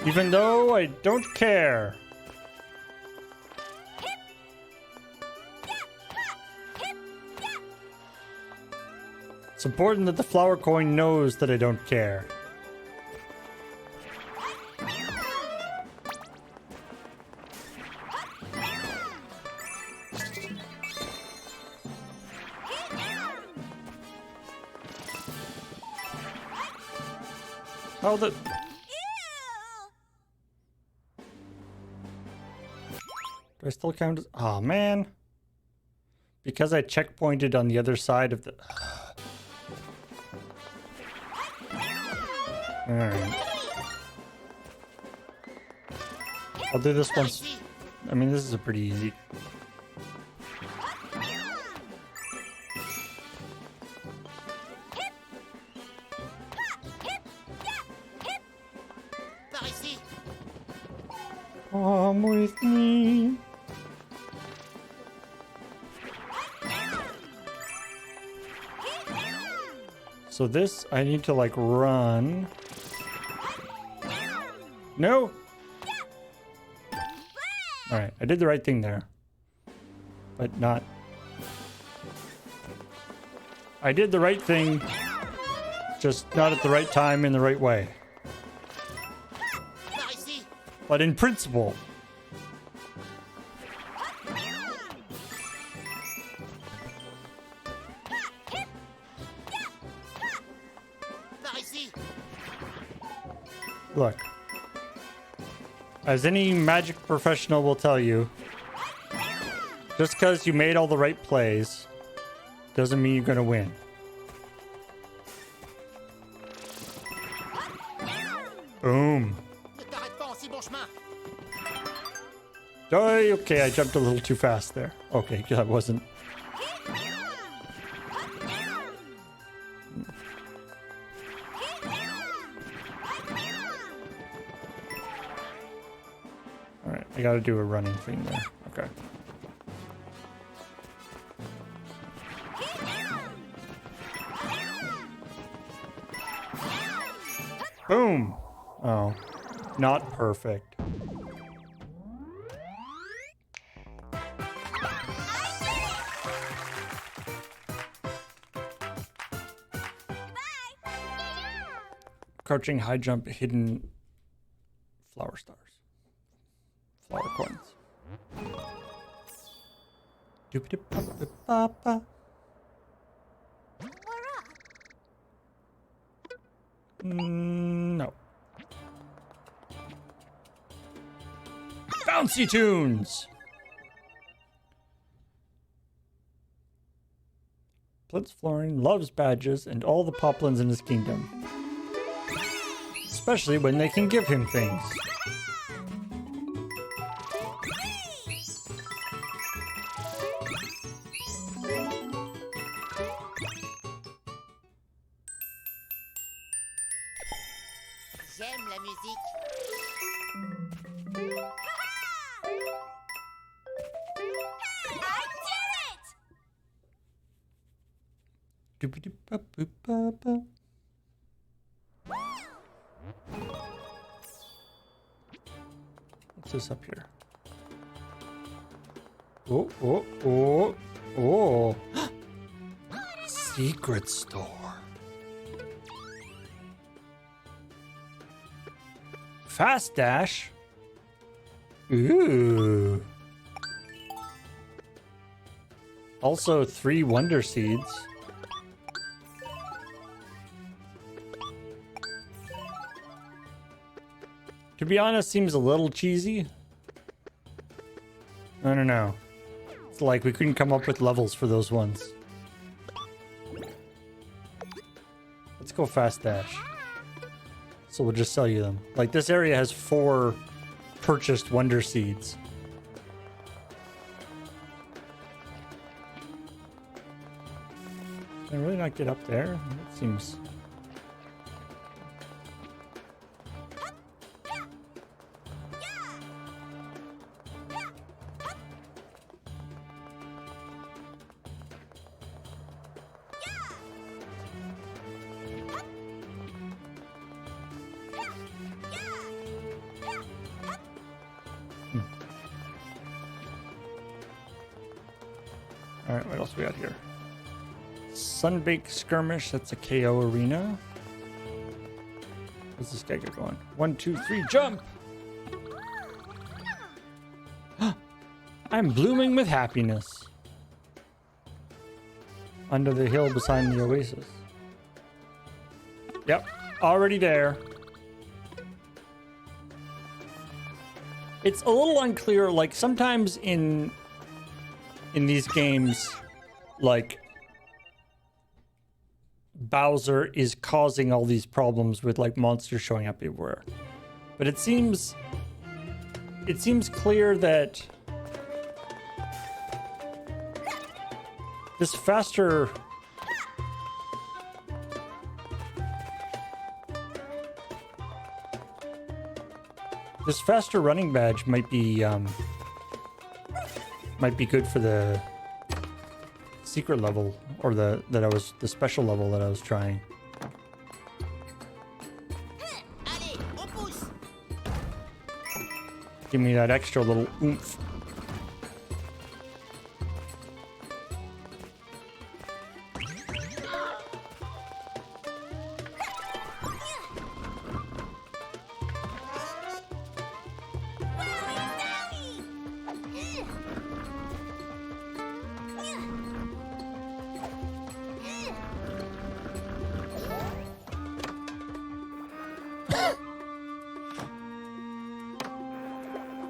Even though I don't care. It's important that the flower coin knows that I don't care. Oh, the... Do I still count as... Oh, man. Because I checkpointed on the other side of the... Alright. I'll do this once. I mean, this is a pretty easy... Par ici! Come with me. So this, I need to like run. No. All right, I did the right thing there, but not. I did the right thing, just not at the right time in the right way. Par ici! But in principle. Par ici! Look, as any magic professional will tell you, just because you made all the right plays doesn't mean you're going to win. Boom. Ne t'arrête pas en si bon chemin! Oh, okay, I jumped a little too fast there. Okay, that wasn't... Alright, I gotta do a running thing there. Okay. Boom. Oh, not perfect. Crouching high jump, hidden flower stars. Flower coins. Doop-a-doop-a-doop-a-ba. No. Bouncy tunes! Blitz Florin loves badges and all the poplins in his kingdom. Especially when they can give him things. J'aime la musique. Doop-a-doop-a-boop-a-ba. What's this up here? Oh, oh, oh, oh. Secret store. Fast dash. Ooh. Also 3 wonder seeds. To be honest, seems a little cheesy. I don't know. It's like we couldn't come up with levels for those ones. Let's go fast dash. So we'll just sell you them. Like, this area has 4 purchased wonder seeds. Can I really not get up there? It seems... Alright, what else we got here? Sunbake Skirmish, that's a KO arena. What's this guy get going? 1, 2, 3, jump! I'm blooming with happiness. Under the hill beside the oasis. Yep, already there. It's a little unclear, like sometimes in these games, like Bowser is causing all these problems with like monsters showing up everywhere. But it seems clear that this faster running badge might be good for the secret level, or the special level that I was trying. Allez, on pousse. Give me that extra little oomph.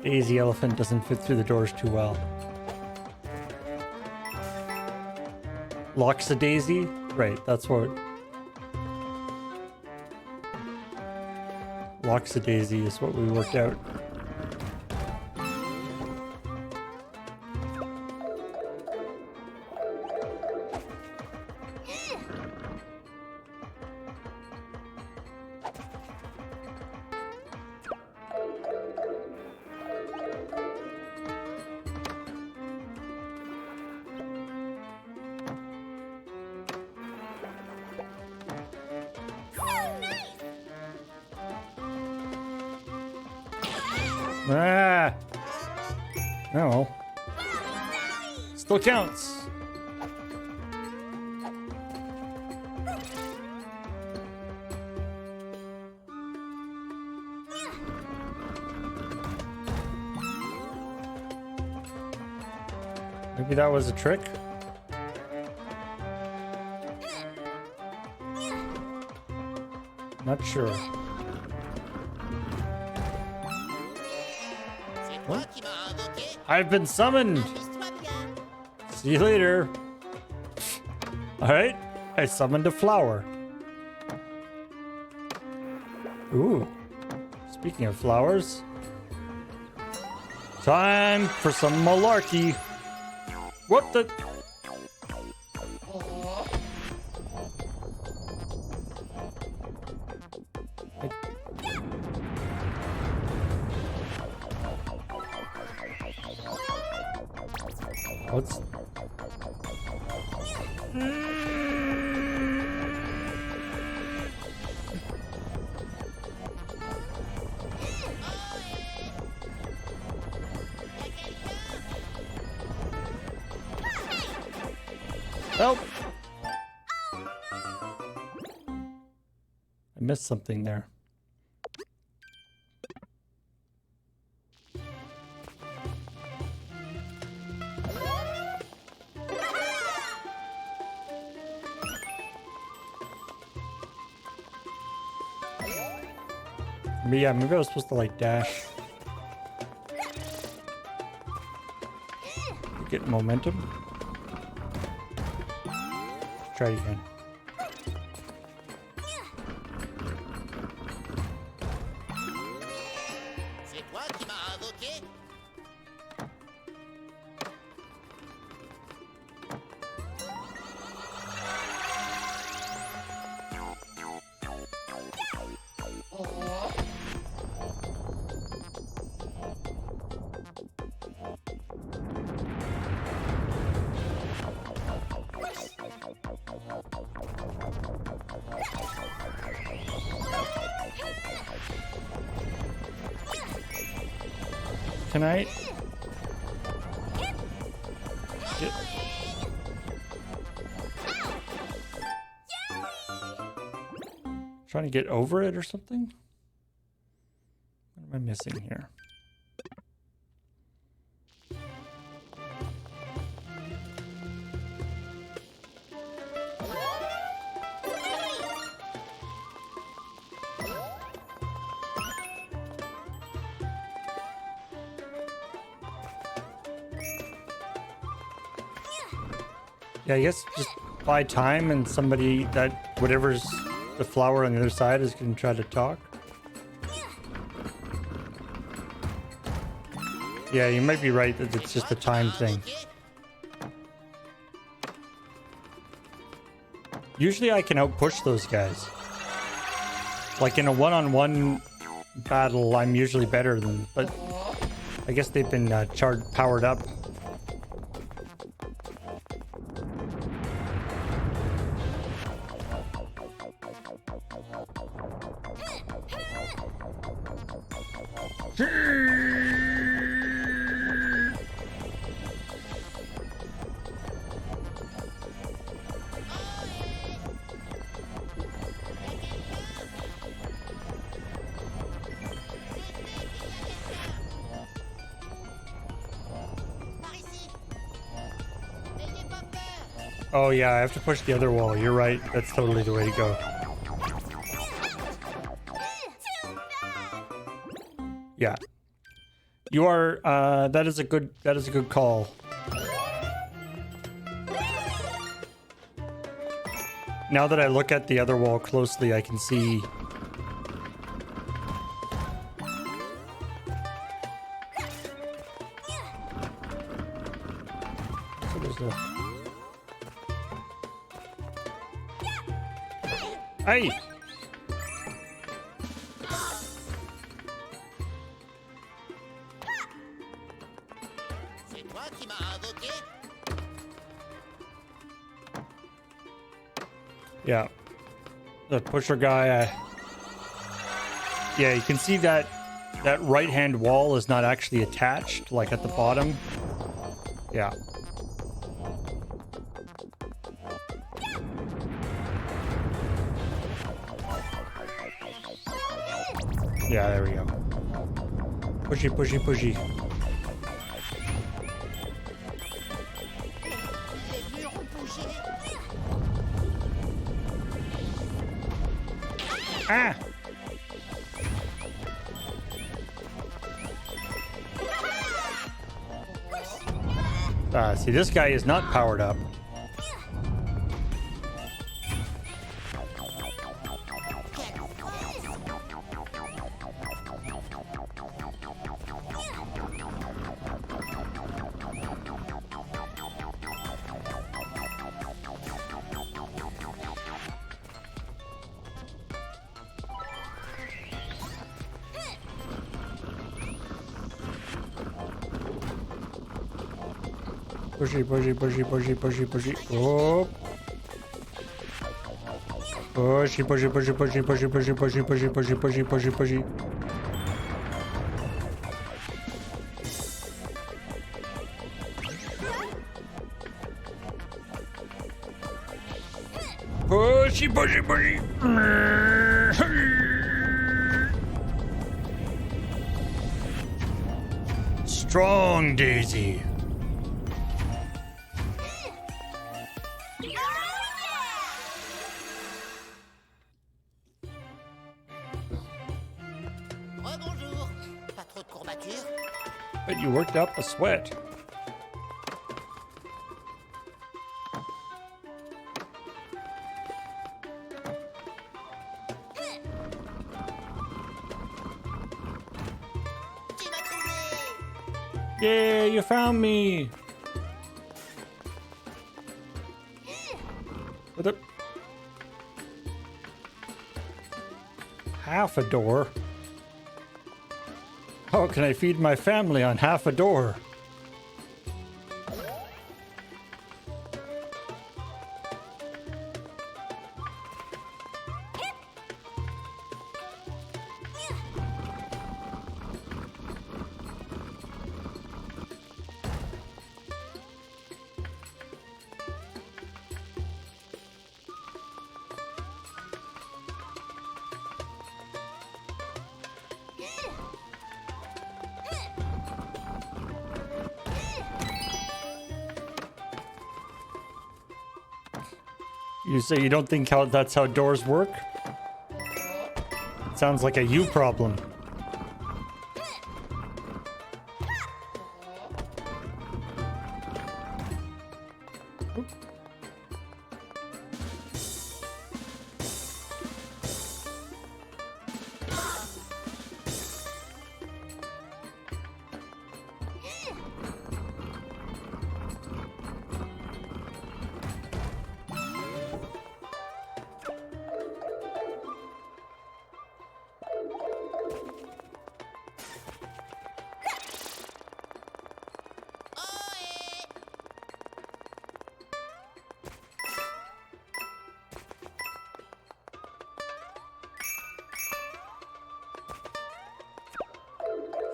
Daisy Elephant doesn't fit through the doors too well. Locks a daisy? Right, that's what... Locks a daisy is what we worked out. Ah! Oh. Still counts. Maybe that was a trick. Not sure. C'est toi qui m'as invoqué. I've been summoned. Amuse-toi bien. See you later. Alright, I summoned a flower. Ooh. Speaking of flowers. Time for some malarkey. What the? What's... Help! I missed something there. But yeah, maybe I was supposed to like dash. Get momentum. Try it again. C'est toi qui m'as invoqué. Can I? Get... Trying to get over it or something? What am I missing here? Yeah, I guess just buy time and somebody that whatever's the flower on the other side is going to try to talk. Yeah, you might be right that it's just a time thing. Usually I can outpush those guys. Like in a one-on-one battle, I'm usually better than, but I guess they've been powered up. Par ici. N'ayez pas peur. Oh yeah, I have to push the other wall. You're right. That's totally the way to go. Yeah. You are that is a good call. Now that I look at the other wall closely, I can see so there's a... Hey! C'est toi qui m'as invoqué. Yeah. The pusher guy, yeah, you can see that that right-hand wall is not actually attached, like at the bottom. Yeah. Yeah, there we go. Pushy, pushy, pushy. Les murs ont bougé. Ah! See, this guy is not powered up. Pushy, pushy, pushy, pushy, pushy, pushy. Oh. Pushy, pushy, pushy, pushy, pushy, pushy, pushy, pushy, pushy, pushy, pushy, pushy. Pushy, pushy, pushy. Strong Daisy. Rebonjour. Pas trop de courbatures? But you worked up a sweat. Tu m'as trouvé. Yeah, you found me. With a half a door. How can I feed my family on half a door? You say you don't think that's how doors work? It sounds like a you problem.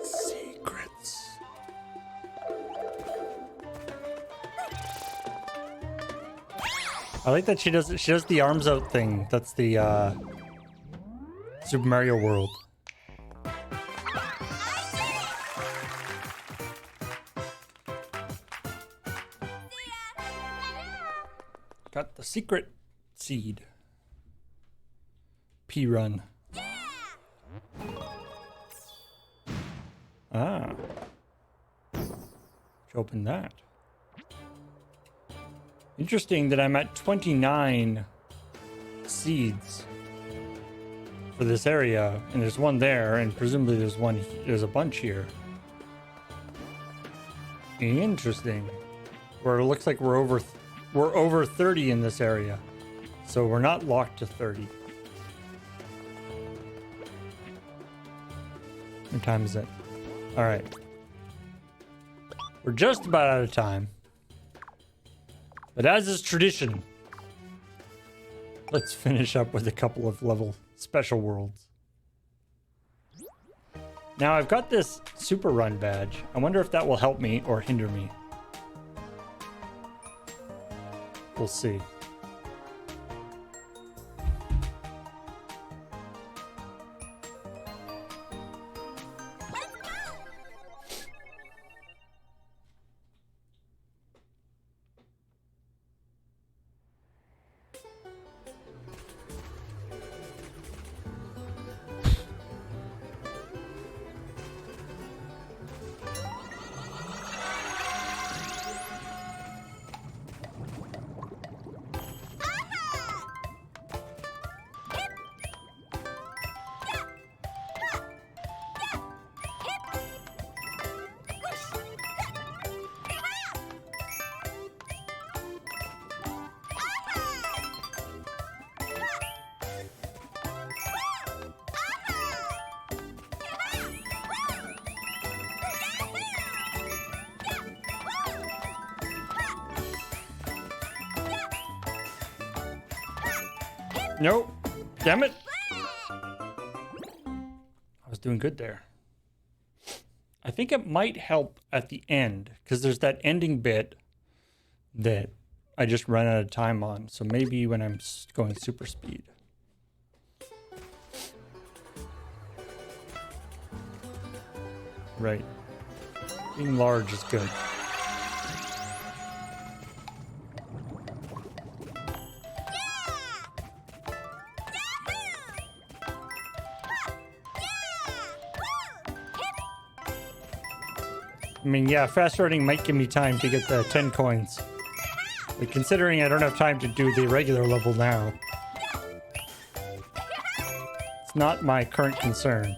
Secrets. I like that she does the arms out thing. That's the Super Mario World. Got the secret seed. P-run. Ah. Let's open that. Interesting that I'm at 29 seeds for this area, and there's one there, and presumably there's a bunch here. Interesting. Where it looks like we're over 30 in this area. So we're not locked to 30. What time is it? All right. We're just about out of time. But as is tradition, let's finish up with a couple of level special worlds. Now I've got this super run badge. I wonder if that will help me or hinder me. We'll see. Nope. Damn it. I was doing good there. I think it might help at the end because there's that ending bit that I just run out of time on. So maybe when I'm going super speed. Right. Being large is good. I mean, yeah, fast running might give me time to get the 10 coins. But considering I don't have time to do the regular level now, it's not my current concern.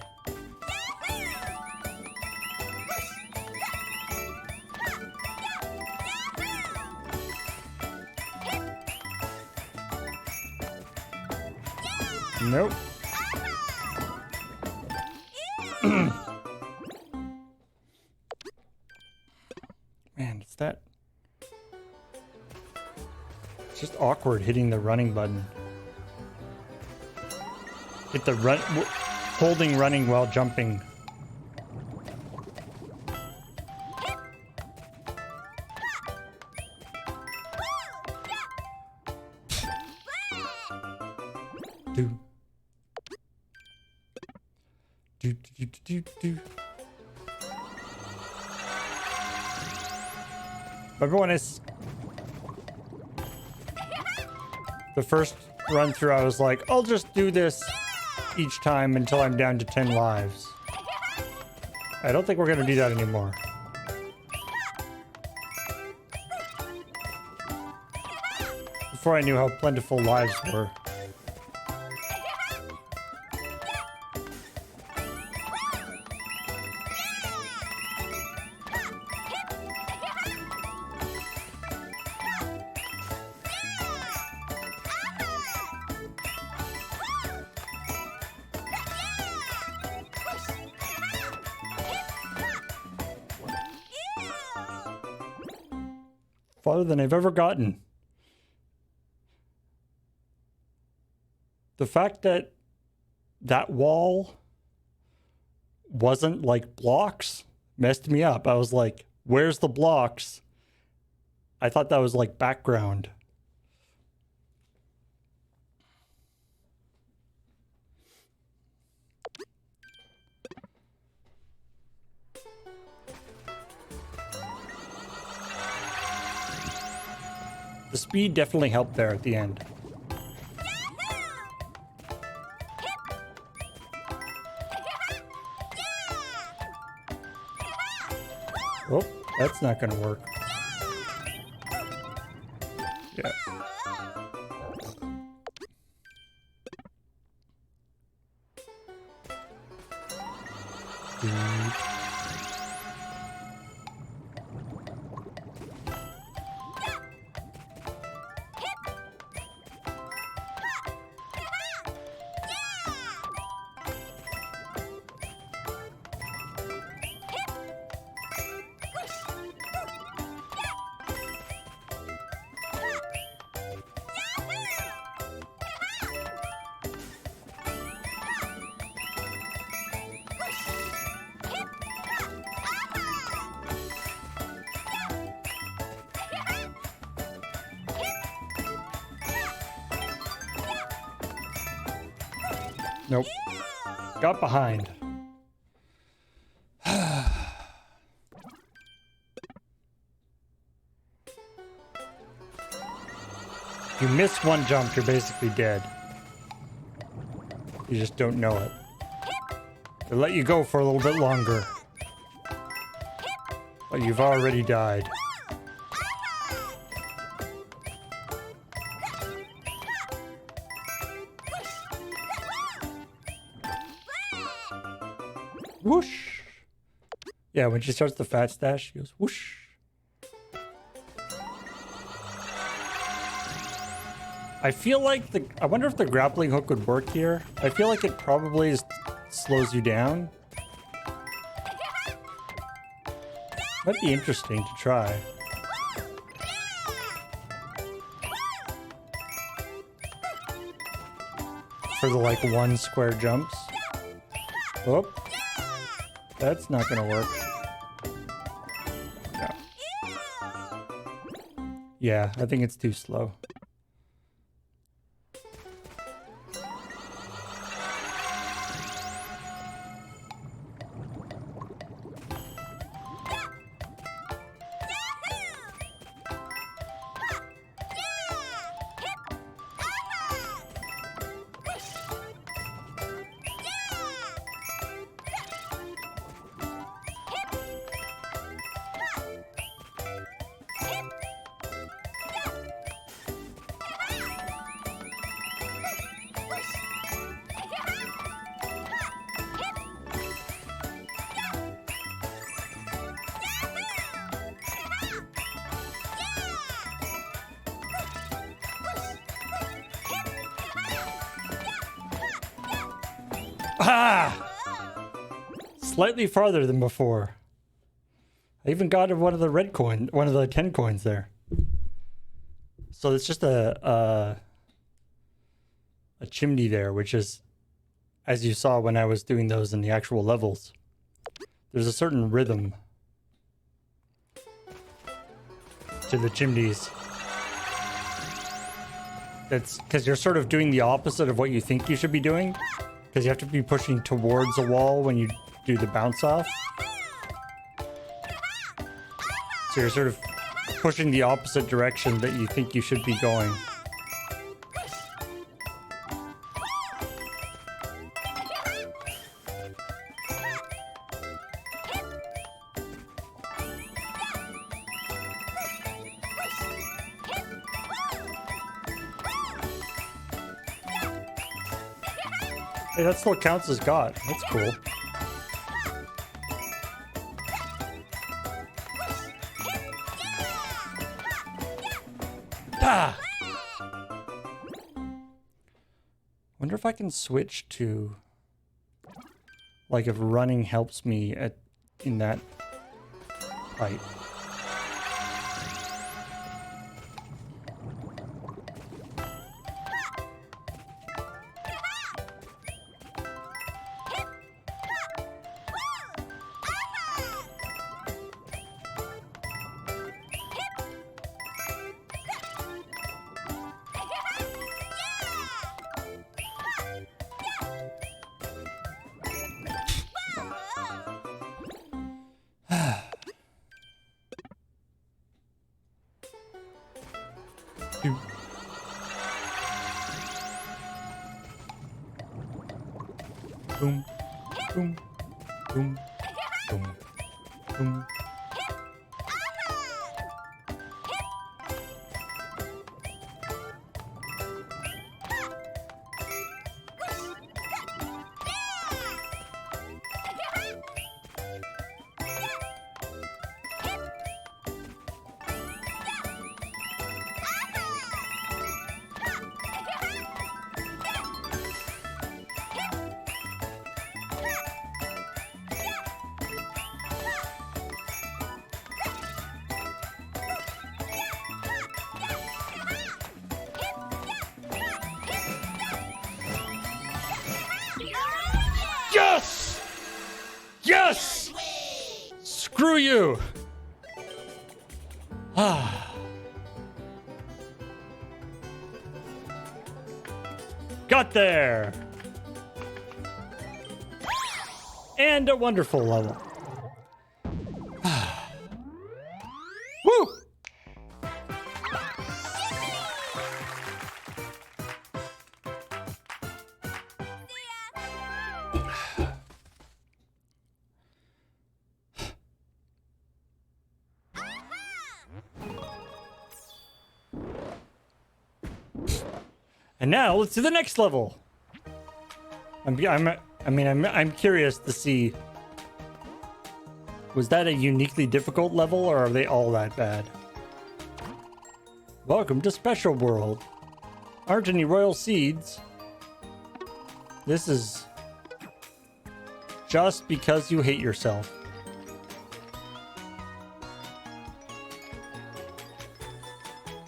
Nope. Man, it's that... It's just awkward hitting the running button. Hit the run... Holding running while jumping. Do. Do. Everyone is... The first run through, I was like, I'll just do this each time until I'm down to 10 lives. I don't think we're going to do that anymore. Before I knew how plentiful lives were. Farther than I've ever gotten. The fact that that wall wasn't like blocks messed me up. I was like, where's the blocks? I thought that was like background. The speed definitely helped there at the end. Oh, that's not gonna work. Yeah. Nope. Got behind. If you miss one jump, you're basically dead. You just don't know it. They let you go for a little bit longer. But you've already died. Whoosh! Yeah, when she starts the fat stash, she goes whoosh. I feel like I wonder if the grappling hook would work here. I feel like it probably slows you down. Might be interesting to try. For the like 1 square jumps. Oh, that's not gonna work. No. Yeah, I think it's too slow. Ah! Slightly farther than before. I even got one of the red coin, one of the 10 coins there. So it's just a chimney there, which is, as you saw when I was doing those in the actual levels, there's a certain rhythm to the chimneys. That's because you're sort of doing the opposite of what you think you should be doing. Because you have to be pushing towards a wall when you do the bounce off. So you're sort of pushing the opposite direction that you think you should be going. Hey, that still counts as God. That's cool. Ah! Wonder if I can switch to, like, if running helps me in that height. Boom, boom, boom, boom, boom. Yes! Yes! Screw you! Ah. Got there! And a wonderful level. Woo! And now let's do the next level. I'm curious to see. Was that a uniquely difficult level, or are they all that bad? Welcome to Special World. Aren't any royal seeds? This is just because you hate yourself.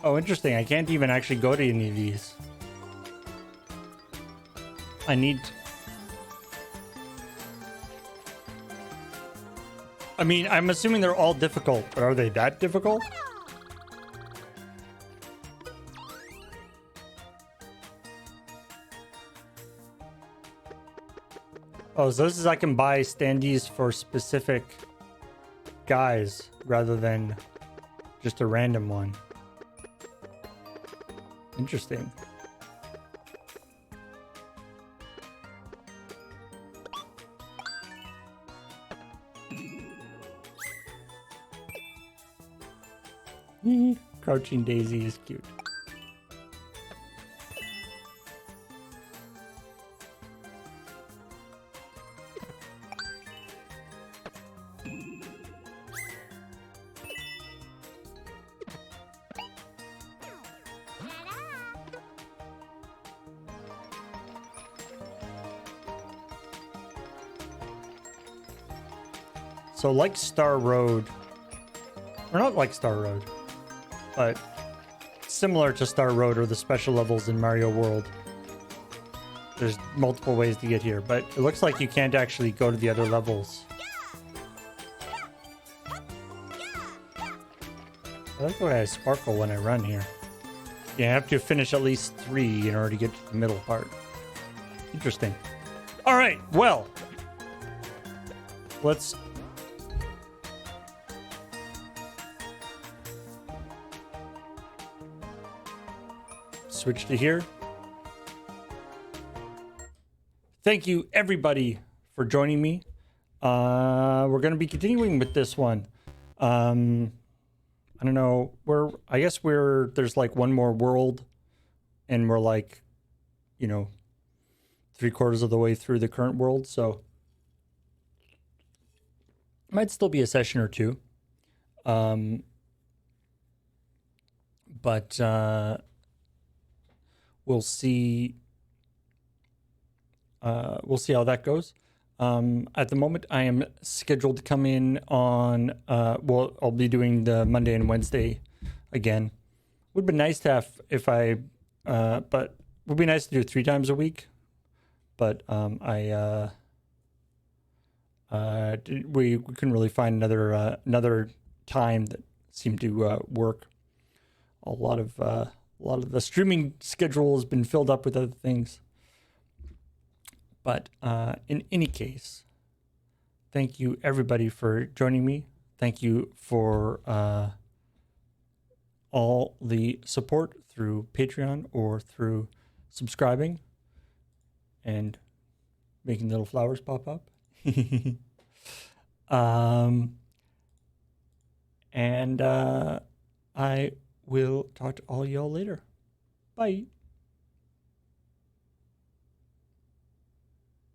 Oh, interesting. I can't even actually go to any of these. I mean, I'm assuming they're all difficult, but are they that difficult? Oh, so this is I can buy standees for specific guys rather than just a random one. Interesting. Crouching Daisy is cute. So like Star Road, or not like Star Road, but similar to Star Road or the special levels in Mario World. There's multiple ways to get here, but it looks like you can't actually go to the other levels. I like the way I sparkle when I run here. You have to finish at least 3 in order to get to the middle part. Interesting. All right, well, let's switch to here. Thank you everybody for joining me. We're going to be continuing with this one. I don't know, I guess there's like one more world and we're like, 3/4 of the way through the current world. So might still be a session or two. But we'll see. We'll see how that goes. At the moment, I am scheduled to come in on. I'll be doing the Monday and Wednesday again. Would be nice to have but would be nice to do it 3 times a week. But we couldn't really find another time that seemed to work. A lot of the streaming schedule has been filled up with other things. But in any case, thank you everybody for joining me. Thank you for all the support through Patreon or through subscribing and making little flowers pop up. And I will talk to all y'all later. Bye.